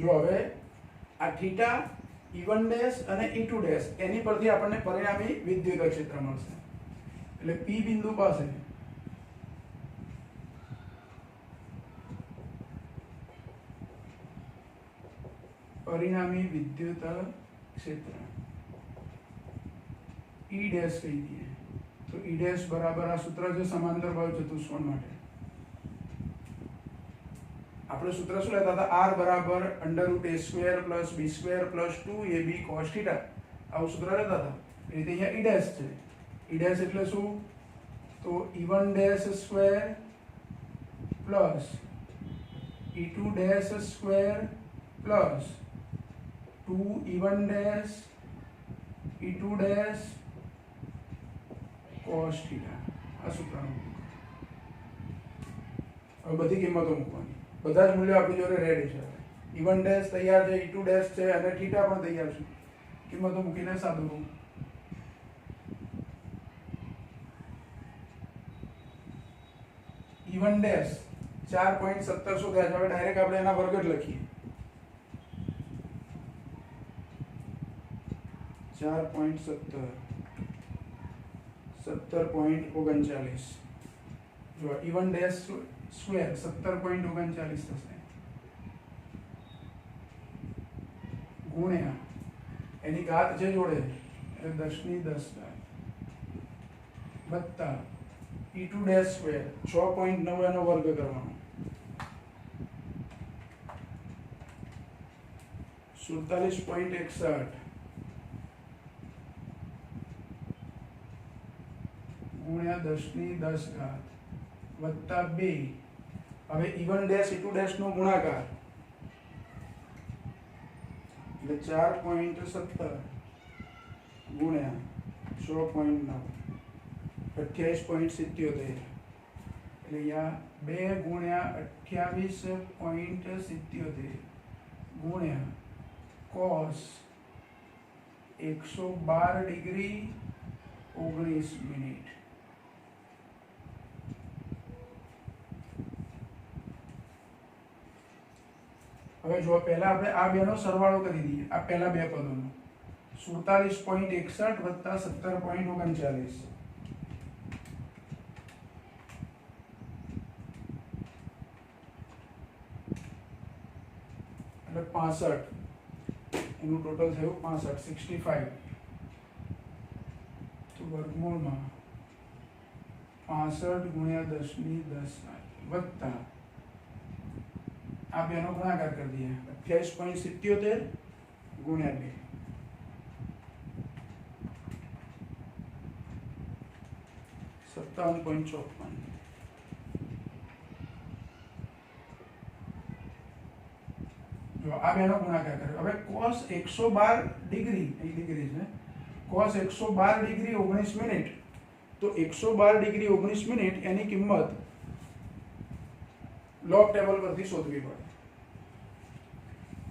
જો હવે આ થીટા E1 ડેશ અને E2 ડેશ એની પરથી આપણને પરિણામી વિદ્યુત ક્ષેત્ર મળશે. એટલે P બિંદુ પાસે પરિણામી વિદ્યુત ક્ષેત્ર E ડેશ કહી દઈએ. તો E ડેશ બરાબર આ સૂત્ર છે સમાંતર બાજુ ચતુષ્કોણ માટે. આપણે સૂત્ર શું લેતા હતા? R બરાબર √a² + b² + 2ab cos θ. આવું સૂત્ર લેતા હતા. એ રીતે અહીંયા E ડેશ છે. E ડેશ એટલે શું? તો E1 dash square plus E2 dash square plus 2E1 dash E2 dash cos θ. આ સૂત્રનો હવે બધી કિંમતો મૂકવાની. બધા જ મૂલ્યો આપણી જોડે રેડી છે. E1 ડેશ તૈયાર છે, E2 ડેશ છે અને θ પણ તૈયાર છે. કિંમતો મૂકીને સાદું રૂપ. E1 ડેશ 4.17 શોધ્યા છે. હવે ડાયરેક્ટ આપણે એના વર્ગ જ લખીએ. 4.17 17.39. જો E1 ડેશ સ્ક્વેર 17.39 થશે ગુણ્યા એની ઘાત જે જોડે એટલે 10 ઘાત વત્તા E2 ડેશ સ્ક્વેર 6.9 એનો વર્ગ કરવાનો 47.61 ગુણ્યા 10 ઘાત વત્તા 2. હવે E1 ડેશ E2 ડેશ નો ગુણાકાર એટલે 4.17 ગુણ્યા 6.9 28.77 એટલે અહીંયા 2 ગુણ્યા 28.77 ગુણ્યા cos 112 ડિગ્રી 19 મિનિટ. હવે જો પહેલા આપણે આ બેનો સરવાળો કરી દઈએ. આ પહેલા બે પદોનો 47.61 વત્તા 17.39 એટલે 65. એનું ટોટલ થયું 65 65 તો વર્ગમૂળમાં 65 ગુણ્યા 10 વત્તા આ બેનો ગુણાકાર કરી દઈએ 28.77 ગુણ્યા 2 57.54. જો આ બેનો ગુણાકાર કર્યો. હવે cos 112 ડિગ્રી, અહીં ડિગ્રી છે, cos 112 ડિગ્રી 19 મિનિટ, તો 112 ડિગ્રી 19 મિનિટ એની કિંમત લોગ ટેબલ પરથી શોધવી પડે.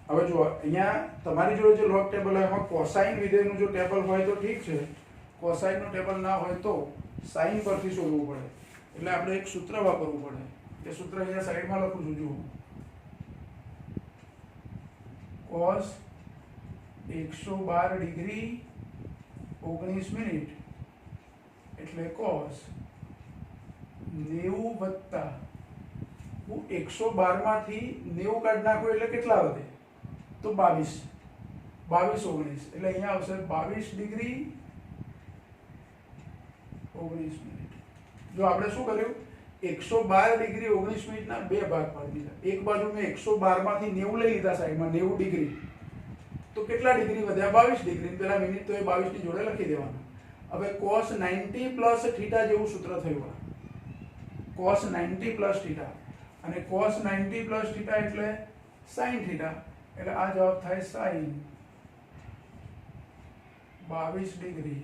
હવે જો અહીંયા તમારી જોડે જે લોગ ટેબલ હોય એમાં કોસાઇન વિધેયનું જો ટેબલ હોય તો ઠીક છે, કોસાઇનનું ટેબલ ના હોય તો સાઇન પરથી શોધવું પડે. એટલે આપણે એક સૂત્ર વાપરવું પડે. એ સૂત્ર અહીંયા સાઈડમાં લખું છું, જુઓ. cos 112 ડિગ્રી 19 મિનિટ એટલે cos 90 વત્તા હું 112 માંથી 90 કાઢી નાખું એટલે કેટલા વધે? તો 22 19 એટલે અહીંયા આવશે 22 ડિગ્રી 19 મિનિટ. જો આપણે શું કર્યું, 112 ડિગ્રી 19 મિનિટના બે ભાગ પાડી દીધા. એક બાજુ મેં 112 માંથી 90 લઈ લીધા સાઈડમાં, 90 ડિગ્રી, તો કેટલા ડિગ્રી વધ્યા? 22 ડિગ્રી. પેલા મિનિટ તો એ 22 ની જોડે લખી દેવાના. હવે cos 90 પ્લસ થીટા જેવું સૂત્ર થયું. cos 90 પ્લસ થીટા, અને cos 90 પ્લસ થીટા એટલે sin થીટા, એટલે આ જવાબ થાય sin 22 ડિગ્રી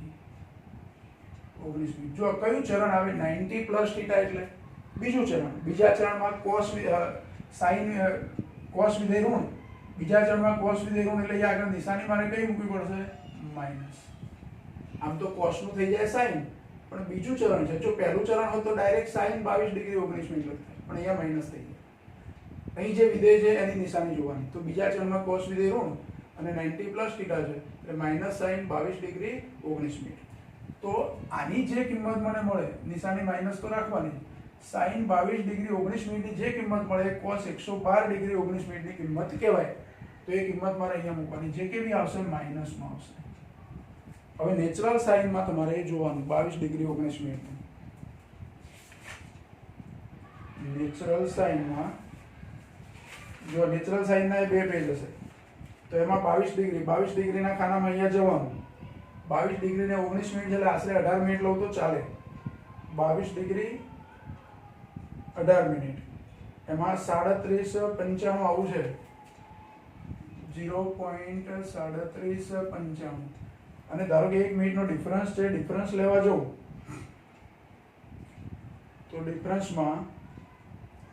19 મિનિટ. જો કયું ચરણ આવે? 90 પ્લસ થીટા એટલે બીજું ચરણ. બીજા ચરણમાં cos sin cos વિધેય ઋણ, બીજા ચરણમાં cos વિધેય ઋણ, એટલે આગળ નિશાની મારે કઈ મૂકવી પડશે? માઈનસ. આમ તો cos નું થઈ જાય sin, પણ બીજું ચરણ છે. જો પહેલું ચરણ હોય તો ડાયરેક્ટ sin 22 ડિગ્રી 19 મિનિટ લખાય, પણ અહીંયા માઈનસ થઈ જાય. અહીં જે વિધેય છે એની નિશાની જોવાની. તો બીજા ચરણમાં cos વિધેય ઋણ અને 90 પ્લસ થીટા છે એટલે માઈનસ sin 22 ડિગ્રી 19 મિનિટ. તો આની જે કિંમત મને મળે, નિશાની માઈનસ તો રાખવાની, sin 22 ડિગ્રી 19 મિનિટની જે કિંમત મળે cos 112 ડિગ્રી 19 મિનિટની કિંમત કહેવાય. તો એ કિંમત મારે અહીંયા મૂકવાની, જે કેવી આવશે? માઈનસમાં આવશે. હવે નેચરલ સાઇનમાં તમારે એ જોવાનું 22 ડિગ્રી 19 મિનિટ. નેચરલ સાઇનમાં જો નેચરલ સાઇનના એ બે પેજ હશે, તો એમાં 22 ડિગ્રીના ખાનામાં અહીંયા જવાનું. 22 ડિગ્રી ને 19 મિનિટ એટલે આશરે 18 મિનિટ લઉં તો ચાલે. 22 ડિગ્રી 18 મિનિટ, એમાં 37.95 આવું છે, 0.3795. અને ધારો કે 1 મિનિટનો ડિફરન્સ છે, ડિફરન્સ લેવા જાઉં તો ડિફરન્સમાં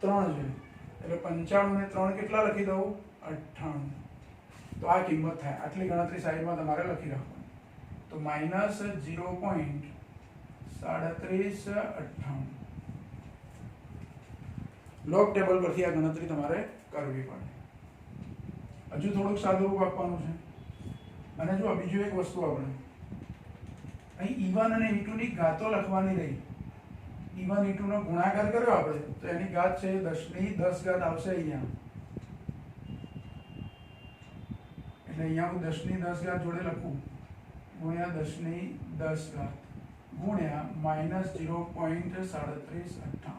3 છે, એટલે 95 ને 3 કેટલા લખી દઉં? 98. તો આ કિંમત થાય. આટલી ગણતરી સાઈડમાં તમારે લખી રાખવાની. તો માઈનસ 0.3758. લોગ ટેબલ પરથી આ ગણતરી તમારે કરવી પડે. હજુ થોડુંક સાદું રૂપ આપવાનું છે. અને જો બીજું એક વસ્તુ આપણે અહીં E1 અને E2 ની ઘાતો લખવાની રહી. E1 E2 નો ગુણાકાર કર્યો આપણે, તો એની ઘાત છે 10 ની 10 ઘાત આવશે અહીંયા. એટલે અહીંયા હું 10 ની 10 ઘાત જોડે લખું, ગુણ્યા 10 ની 10 ઘાત ગુણ્યા માઈનસ 0.3758.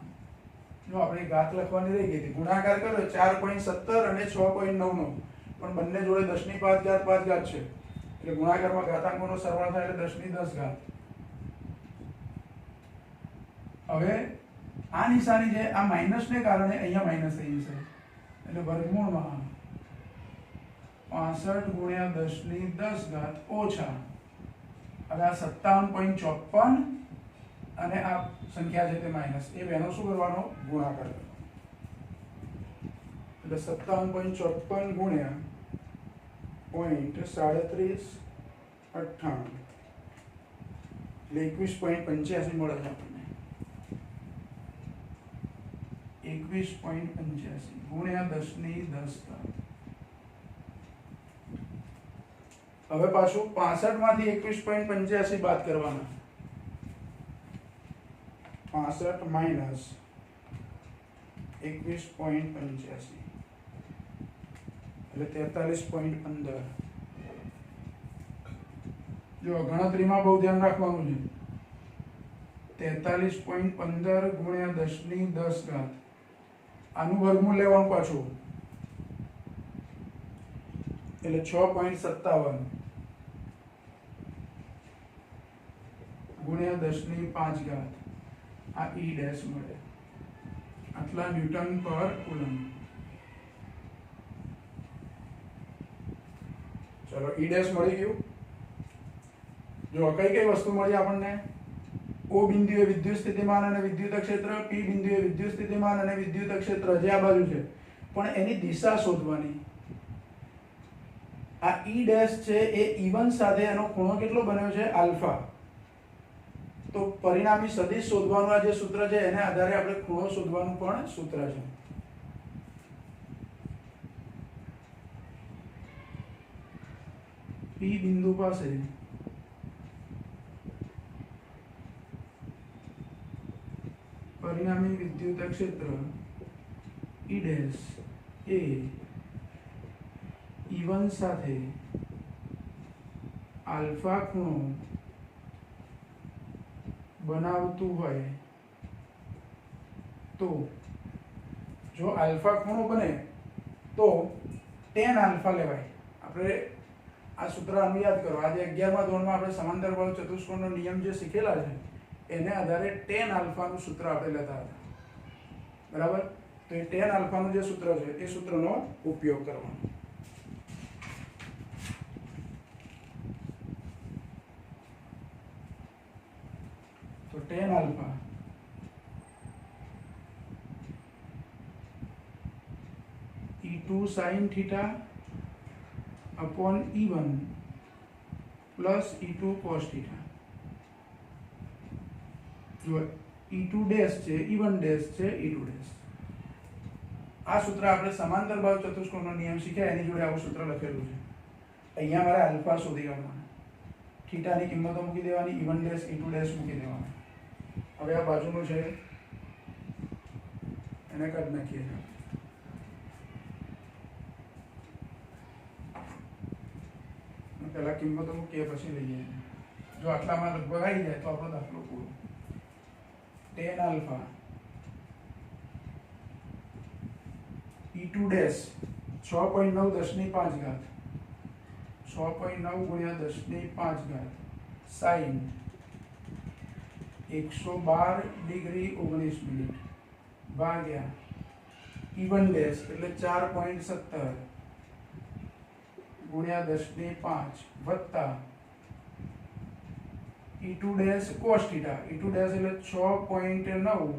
જો આપણે ઘાત લખવાની રહી ગઈ હતી, ગુણાકાર કર્યો 4.17 અને 6.9 પણ બંને જોડે 10 ની 5 ઘાત છે, એટલે ગુણાકારમાં ઘાતાંકોનો સરવાળો થાય એટલે 10 ની 10 ઘાત. હવે આ નિશાની છે, આ માઈનસને કારણે અહીંયા માઈનસ થઈ જશે, એટલે વર્ગમૂળમાં 65 ગુણ્યા 10 ની 10 ઘાત ઓછા, હવે આ 57.54 અને આ સંખ્યા છે તે માઈનસ, એ બેનો શું કરવાનો? ગુણાકાર કરવાનો. એટલે 57.54 ગુણ્યા 0.3758 એટલે 21.85 મળે છે આપણને. 21.85 ગુણ્યા 10 ની 10 ઘાત. હવે પાછું 65 માંથી 21.85 બાદ કરવાના. 65 માઈનસ 21.85 એટલે 43.15. જો ગણતરીમાં બહુ ધ્યાન રાખવાનું છે. 43.15 ગુણ્યા 10 ની 10 ઘાત, આનું વર્ગમૂળ લેવાનું પાછું, એટલે 6.57 ગુણ્યા 10 ની 5 ઘાત. આ E ડેશ મળે, આટલા ન્યૂટન પર કુલમ. ચલો E ડેશ મળી ગયું. જો કઈ કઈ વસ્તુ મળી આપણને? O બિંદુએ વિદ્યુત સ્થિતિમાન અને વિદ્યુત ક્ષેત્ર, P બિંદુએ વિદ્યુત સ્થિતિમાન અને વિદ્યુત ક્ષેત્ર જે આ બાજુ છે, પણ એની દિશા શોધવાની. આ E ડેશ છે એ E1 સાથે એનો ખૂણો કેટલો બન્યો છે? આલ્ફા. તો પરિણામી સદિશ શોધવાનું આ જે સૂત્ર છે એને આધારે આપણે ખૂણો શોધવાનું પણ સૂત્ર છે. P બિંદુ પાસે પરિણામી વિદ્યુત ક્ષેત્ર E ડેશ એ E1 સાથે આલ્ફા ખૂણો બનાવતું હોય તો જો આલ્ફા ખૂણો બને તો tan આલ્ફા લેવાય. આપણે આ સૂત્ર યાદ કરો. આજે 11મા ધોરણમાં આપણે સમાંતર બાહુ ચતુષ્કોણનો નિયમ જે શીખેલા છે એને આધારે tan આલ્ફાનું સૂત્ર આપણે લેતા હતા. બરાબર? તો એ tan આલ્ફાનું જે સૂત્ર છે એ સૂત્રનો ઉપયોગ કરવાનો. તો tan alpha E2 sin theta upon E1 plus E2 cos theta. જો E2 ડેશ છે, E1 ડેશ છે, E2 ડેશ. આ સૂત્ર આપણે સમાંતર બાહુ ચતુષ્કોણનો નિયમ શીખ્યા એની જોડે આવું સૂત્ર લખેલું છે. અહીંયા મારે આલ્ફા શોધી કાઢવાના, થીટાની કિંમતો મૂકી દેવાની, E1 ડેશ E2 ડેશ મૂકી દેવાના. હવે આ બાજુનું છે એને કાઢી નાખીએ. પહેલા કિંમતો મૂકીએ પછી લઈએ. જો આટલામાં લગભગ આવી જાય તો આપણો દાખલો પૂરો. tan આલ્ફા E2 ડેશ 6.9 10 ની 5 ઘાત 6.9 ગુણ્યા 10 ની 5 ઘાત sin 112 ડિગ્રી 19 મિનિટ ભાગ્યા E1 ડેશ એટલે 4.17 ગુણ્યા 10 ની 5 વત્તા E2 dash cos theta. E2 dash એટલે 6.9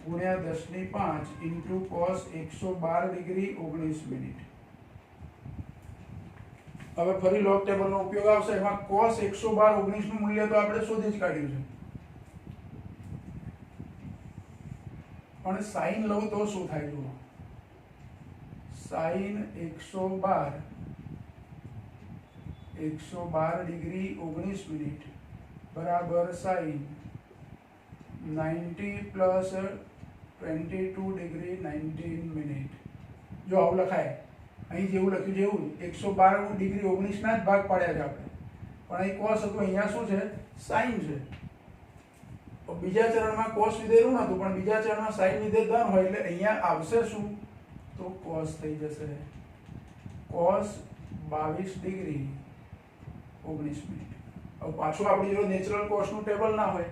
ગુણ્યા 10 ની 5 ઇન્ટુ cos 112 ડિગ્રી 19 મિનિટ. હવે ફરી લોગ ટેબલનો ઉપયોગ આવશે. એમાં cos 112 19 નું મૂલ્ય તો આપણે શોધી જ કાઢ્યું છે, પણ sin લઉં તો શું થાય? જુઓ, sin 112 ડિગ્રી 19 મિનિટ બરાબર sin 90 પ્લસ 22 ડિગ્રી 19 મિનિટ. જો આવું લખાય, અહીં જેવું લખ્યું છે એવું 112 ડિગ્રી 19 ના જ ભાગ પાડ્યા છે આપણે, પણ અહીં cos હતું, અહીંયા શું છે? sin છે. તો બીજા ચરણમાં cos વિધેય ઋણ હતું, પણ બીજા ચરણમાં sin વિધેય ધન હોય એટલે અહીંયા આવશે શું? તો cos થઈ જશે. cos 22 degree 19 minute. હવે પાછું આપણી જોડે નેચરલ cos નું ટેબલ ના હોય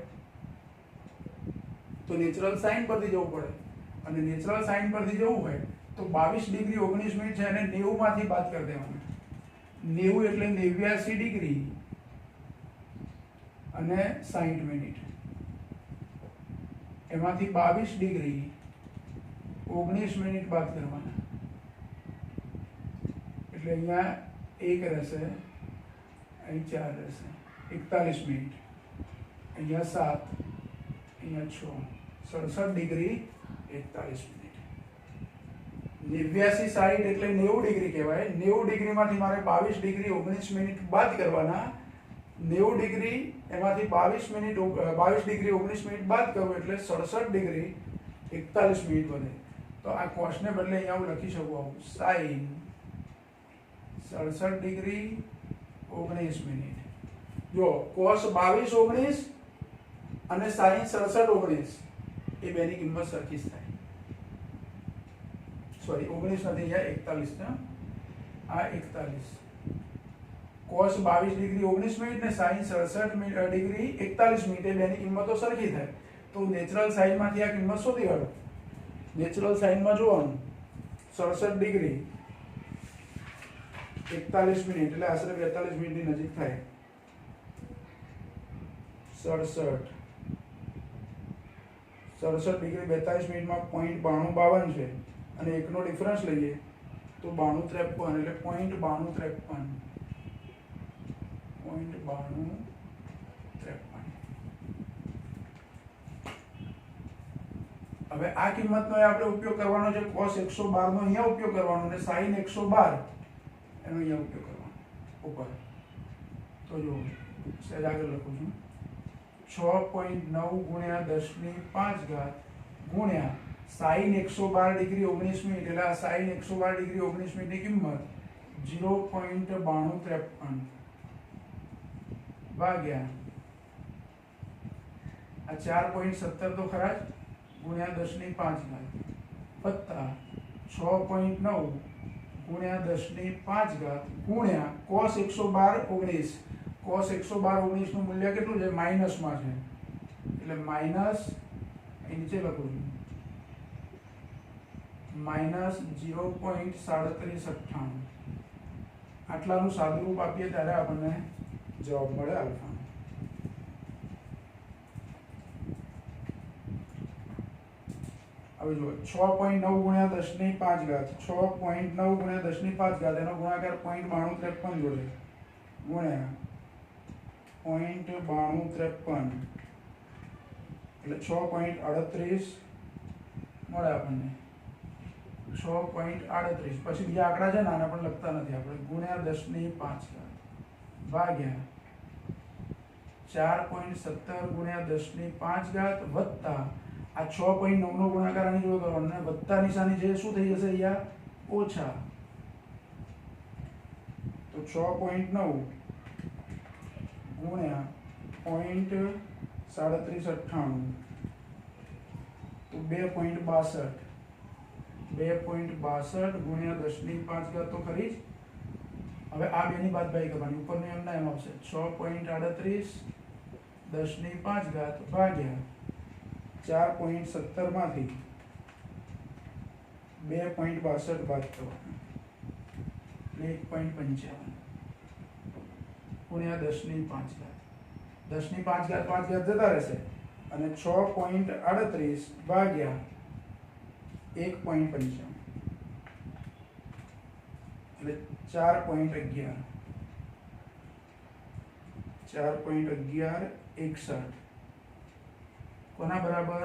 તો નેચરલ sin પરથી જવું પડે, અને નેચરલ sin પરથી જવું હોય તો 22 ડિગ્રી 19 મિનિટ છે એને 90 માંથી બાદ કરી દેવાના. 90 એટલે 89 ડિગ્રી અને 60 મિનિટ. એમાંથી 22 ડિગ્રી 19 મિનિટ બાદ કરવાના એટલે અહીંયા 1 રહેશે, અહીં 4 રહેશે, 41 મિનિટ. અહીંયા 7, અહીંયા 6, 67 ડિગ્રી 41 મિનિટ. 89 60 એટલે 90 ડિગ્રી કહેવાય. 90 ડિગ્રીમાંથી મારે 22 ડિગ્રી 19 મિનિટ બાદ કરવાના. 90 ડિગ્રી એમાંથી 22 ડિગ્રી 19 મિનિટ બાદ કરવું એટલે 67 ડિગ્રી 41 મિનિટ વધે. તો આ કોસને બદલે અહીંયા હું લખી શકું આવું, sin 67 ડિગ્રી 19 મિનિટ. જો cos 22 19 અને sin 67 19 એ બેની કિંમત સરખી જ થાય. સોરી 19 નથી, અહીંયા 41 છે. આ 41 cos 22 ડિગ્રી 19 મિનિટ ને sin 67 ડિગ્રી 41 મિનિટ એ બેની કિંમતો સરખી થાય. તો નેચરલ સાઈનમાંથી આ કિંમત શોધી કાઢો. નેચરલ સાઈનમાં જોવાનું 67 ડિગ્રી 41 મિનિટ એટલે આશરે 42 મિનિટની નજીક થાય. 67 ડિગ્રી 42 મિનિટમાં 0.9252 છે અને એકનો ડિફરન્સ લઈએ તો 9253 એટલે 0.9253. હવે આ કિંમતનો આપણે ઉપયોગ કરવાનો છે. cos 112 નો અહીંયા ઉપયોગ કરવાનો અને sin 112 એનો અહીંયા ઉપયોગ કરવાનો ઉપર. તો જો સહેજ આગળ લખું છું. 6.9 ગુણ્યા 10⁵ ગુણ્યા sin 112 ડિગ્રી 19 મિનિટ એટલે આ sin 112 ડિગ્રી 19 મિનિટની કિંમત 0.9253 ભાગ્યા આ 4.17 તો ખરા જ ગુણ્યા 10⁵ વત્તા 6.9 ગુણ્યા 10⁵ ગુણ્યા cos 112 19. cos 112 19 નું મૂલ્ય કેટલું છે? માઇનસમાં છે એટલે માઇનસ અહીં નીચે લખું છું -0.3798. આટલાનું સાદુરૂપ આપીએ ત્યારે આપણને જવાબ મળે આલ્ફા. હવે જો 6.9 ગુણ્યા 10⁵ 6.9 ગુણ્યા 10⁵ એનો ગુણાકાર 0.9253 જોડે ગુણ્યા 0.9253 એટલે 6.38 મળે આપણને. 6.38 પછી બીજા આંકડા છે ને આને પણ લખતા નથી આપણે. ગુણ્યા 10⁵ ભાગ્યા 4.17 ગુણ્યા 10⁵ વત્તા આ 6.9 નો ગુણાકાર આની જોડે કરવાનો અને વત્તા નિશાની છે શું થઈ જશે અહીંયા? ઓછા. તો 6.9 ગુણ્યા 0.3798 તો 2.62 ગુણ્યા 10⁵ તો ખરી જ. હવે આ બેની બાદબાકી કરવાની. ઉપરનું એમના એમ આવશે 6.38 10⁵ ભાગ્યા 4.17 માંથી 2.62 બાદ કરવાના 1.55 ગુણ્યા 10⁵. 10⁵ 5 જતા રહેશે અને 6.38 ભાગ્યા 1.55 એટલે 4.11 4.1161 કોના બરાબર?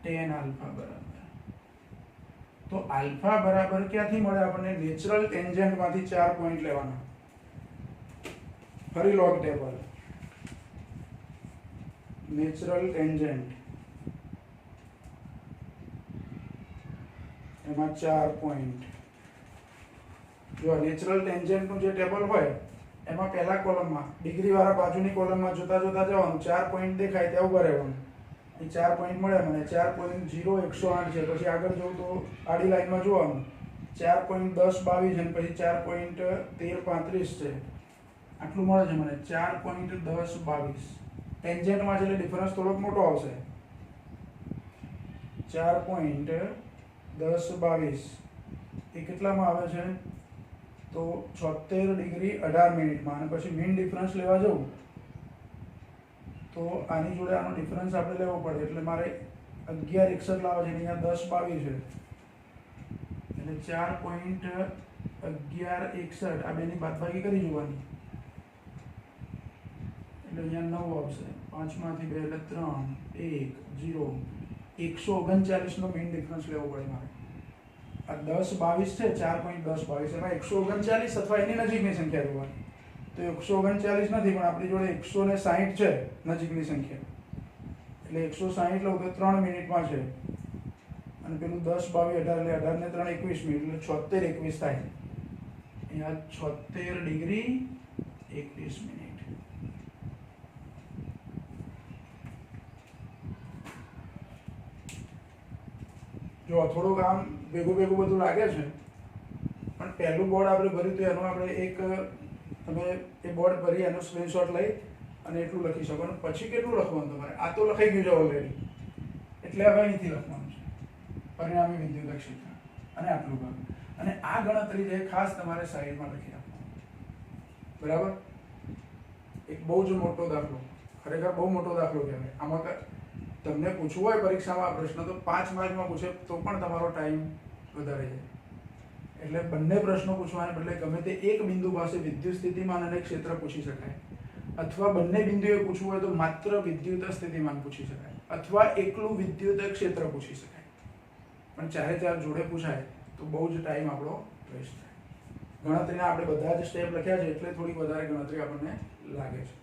tan આલ્ફા બરાબર. તો આલ્ફા બરાબર ક્યાંથી મળે આપણને? નેચરલ ટેન્જન્ટ માંથી 4 પોઈન્ટ લેવાના. ફરી log ટેબલ. નેચરલ ટેન્જન્ટ એમાં 4 પોઈન્ટ. જો નેચરલ ટેન્જન્ટ નું જે ટેબલ હોય એમાં પહેલા કોલમમાં ડિગ્રી વાળા બાજુની કોલમમાં જોતા જોતા જવાનું. 4 પોઈન્ટ દેખાય ત્યાં ઉભા રહેવાનું. અહીં 4 પોઈન્ટ મળે મને. 4.0108 છે. પછી આગળ જવું તો આડી લાઈનમાં જોવાનું 4.1022 છે પછી 4.1335 છે. આટલું મળે છે મને 4.1022. ટેન્જન્ટમાં છે એટલે ડિફરન્સ થોડોક મોટો આવશે. 4.1022 એ કેટલામાં આવે છે? તો 76 ડિગ્રી 18 મિનિટમાં. અને પછી મીન ડિફરન્સ લેવા જવું તો આની જોડે આનો ડિફરન્સ આપણે લેવો પડે એટલે મારે 1161 લાવવા છે. અહીંયા 1022 છે એટલે 4.1161 આ બેની બાદબાકી કરી જોવાની એટલે અહીંયા 9 આવશે. 5 માંથી 2 એટલે 3 1 0 139 નો મીન ડિફરન્સ લેવો પડે મારે. આ 1022 છે 4.1022 એમાં 139 અથવા એની નજીકની સંખ્યા જોવાની. તો 139 નથી પણ આપણી જોડે 160 છે નજીકની સંખ્યા એટલે 160 લઉં તો 3 મિનિટમાં છે અને પેલું 10 22 18 એટલે 18 ને 3 21 મિનિટ એટલે 76 21 થાય. અહીંયા 76 ડિગ્રી 21 મિનિટ. જો થોડુંક આમ ભેગું બધું લાગે છે પણ પહેલું બોર્ડ આપણે ભર્યું તો એનો આપણે એક તમે એ બોર્ડ ભરી એનો સ્ક્રીનશોટ લઈ અને એટલું લખી શકો. અને પછી કેટલું લખવાનું તમારે? આ તો લખાઈ ગયું છે ઓલરેડી, એટલે હવે અહીંથી લખવાનું છે પરિણામી વિદ્યુત ક્ષેત્ર અને આટલું ભાગ. અને આ ગણતરી છે ખાસ તમારે સાઈડમાં લખી રાખવાનું. બરાબર? એક બહુ જ મોટો દાખલો, ખરેખર બહુ મોટો દાખલો કહેવાય. આમાં તમને પૂછવું હોય પરીક્ષામાં આ પ્રશ્ન તો 5 માર્કમાં પૂછે તો પણ તમારો ટાઈમ વધારે જાય. એટલે બંને પ્રશ્નો પૂછવાને બદલે ગમે તે એક બિંદુ પાસે વિદ્યુત સ્થિતિમાન અને ક્ષેત્ર પૂછી શકાય, અથવા બંને બિંદુએ પૂછવું હોય તો માત્ર વિદ્યુત સ્થિતિમાન પૂછી શકાય, અથવા એકલું વિદ્યુત ક્ષેત્ર પૂછી શકાય. પણ ચારે ચાર જોડે પૂછાય તો બહુ જ ટાઈમ આપણો વેસ્ટ થાય. ગણતરીના આપણે બધા જ સ્ટેપ લખ્યા છે એટલે થોડીક વધારે ગણતરી આપણને લાગે છે.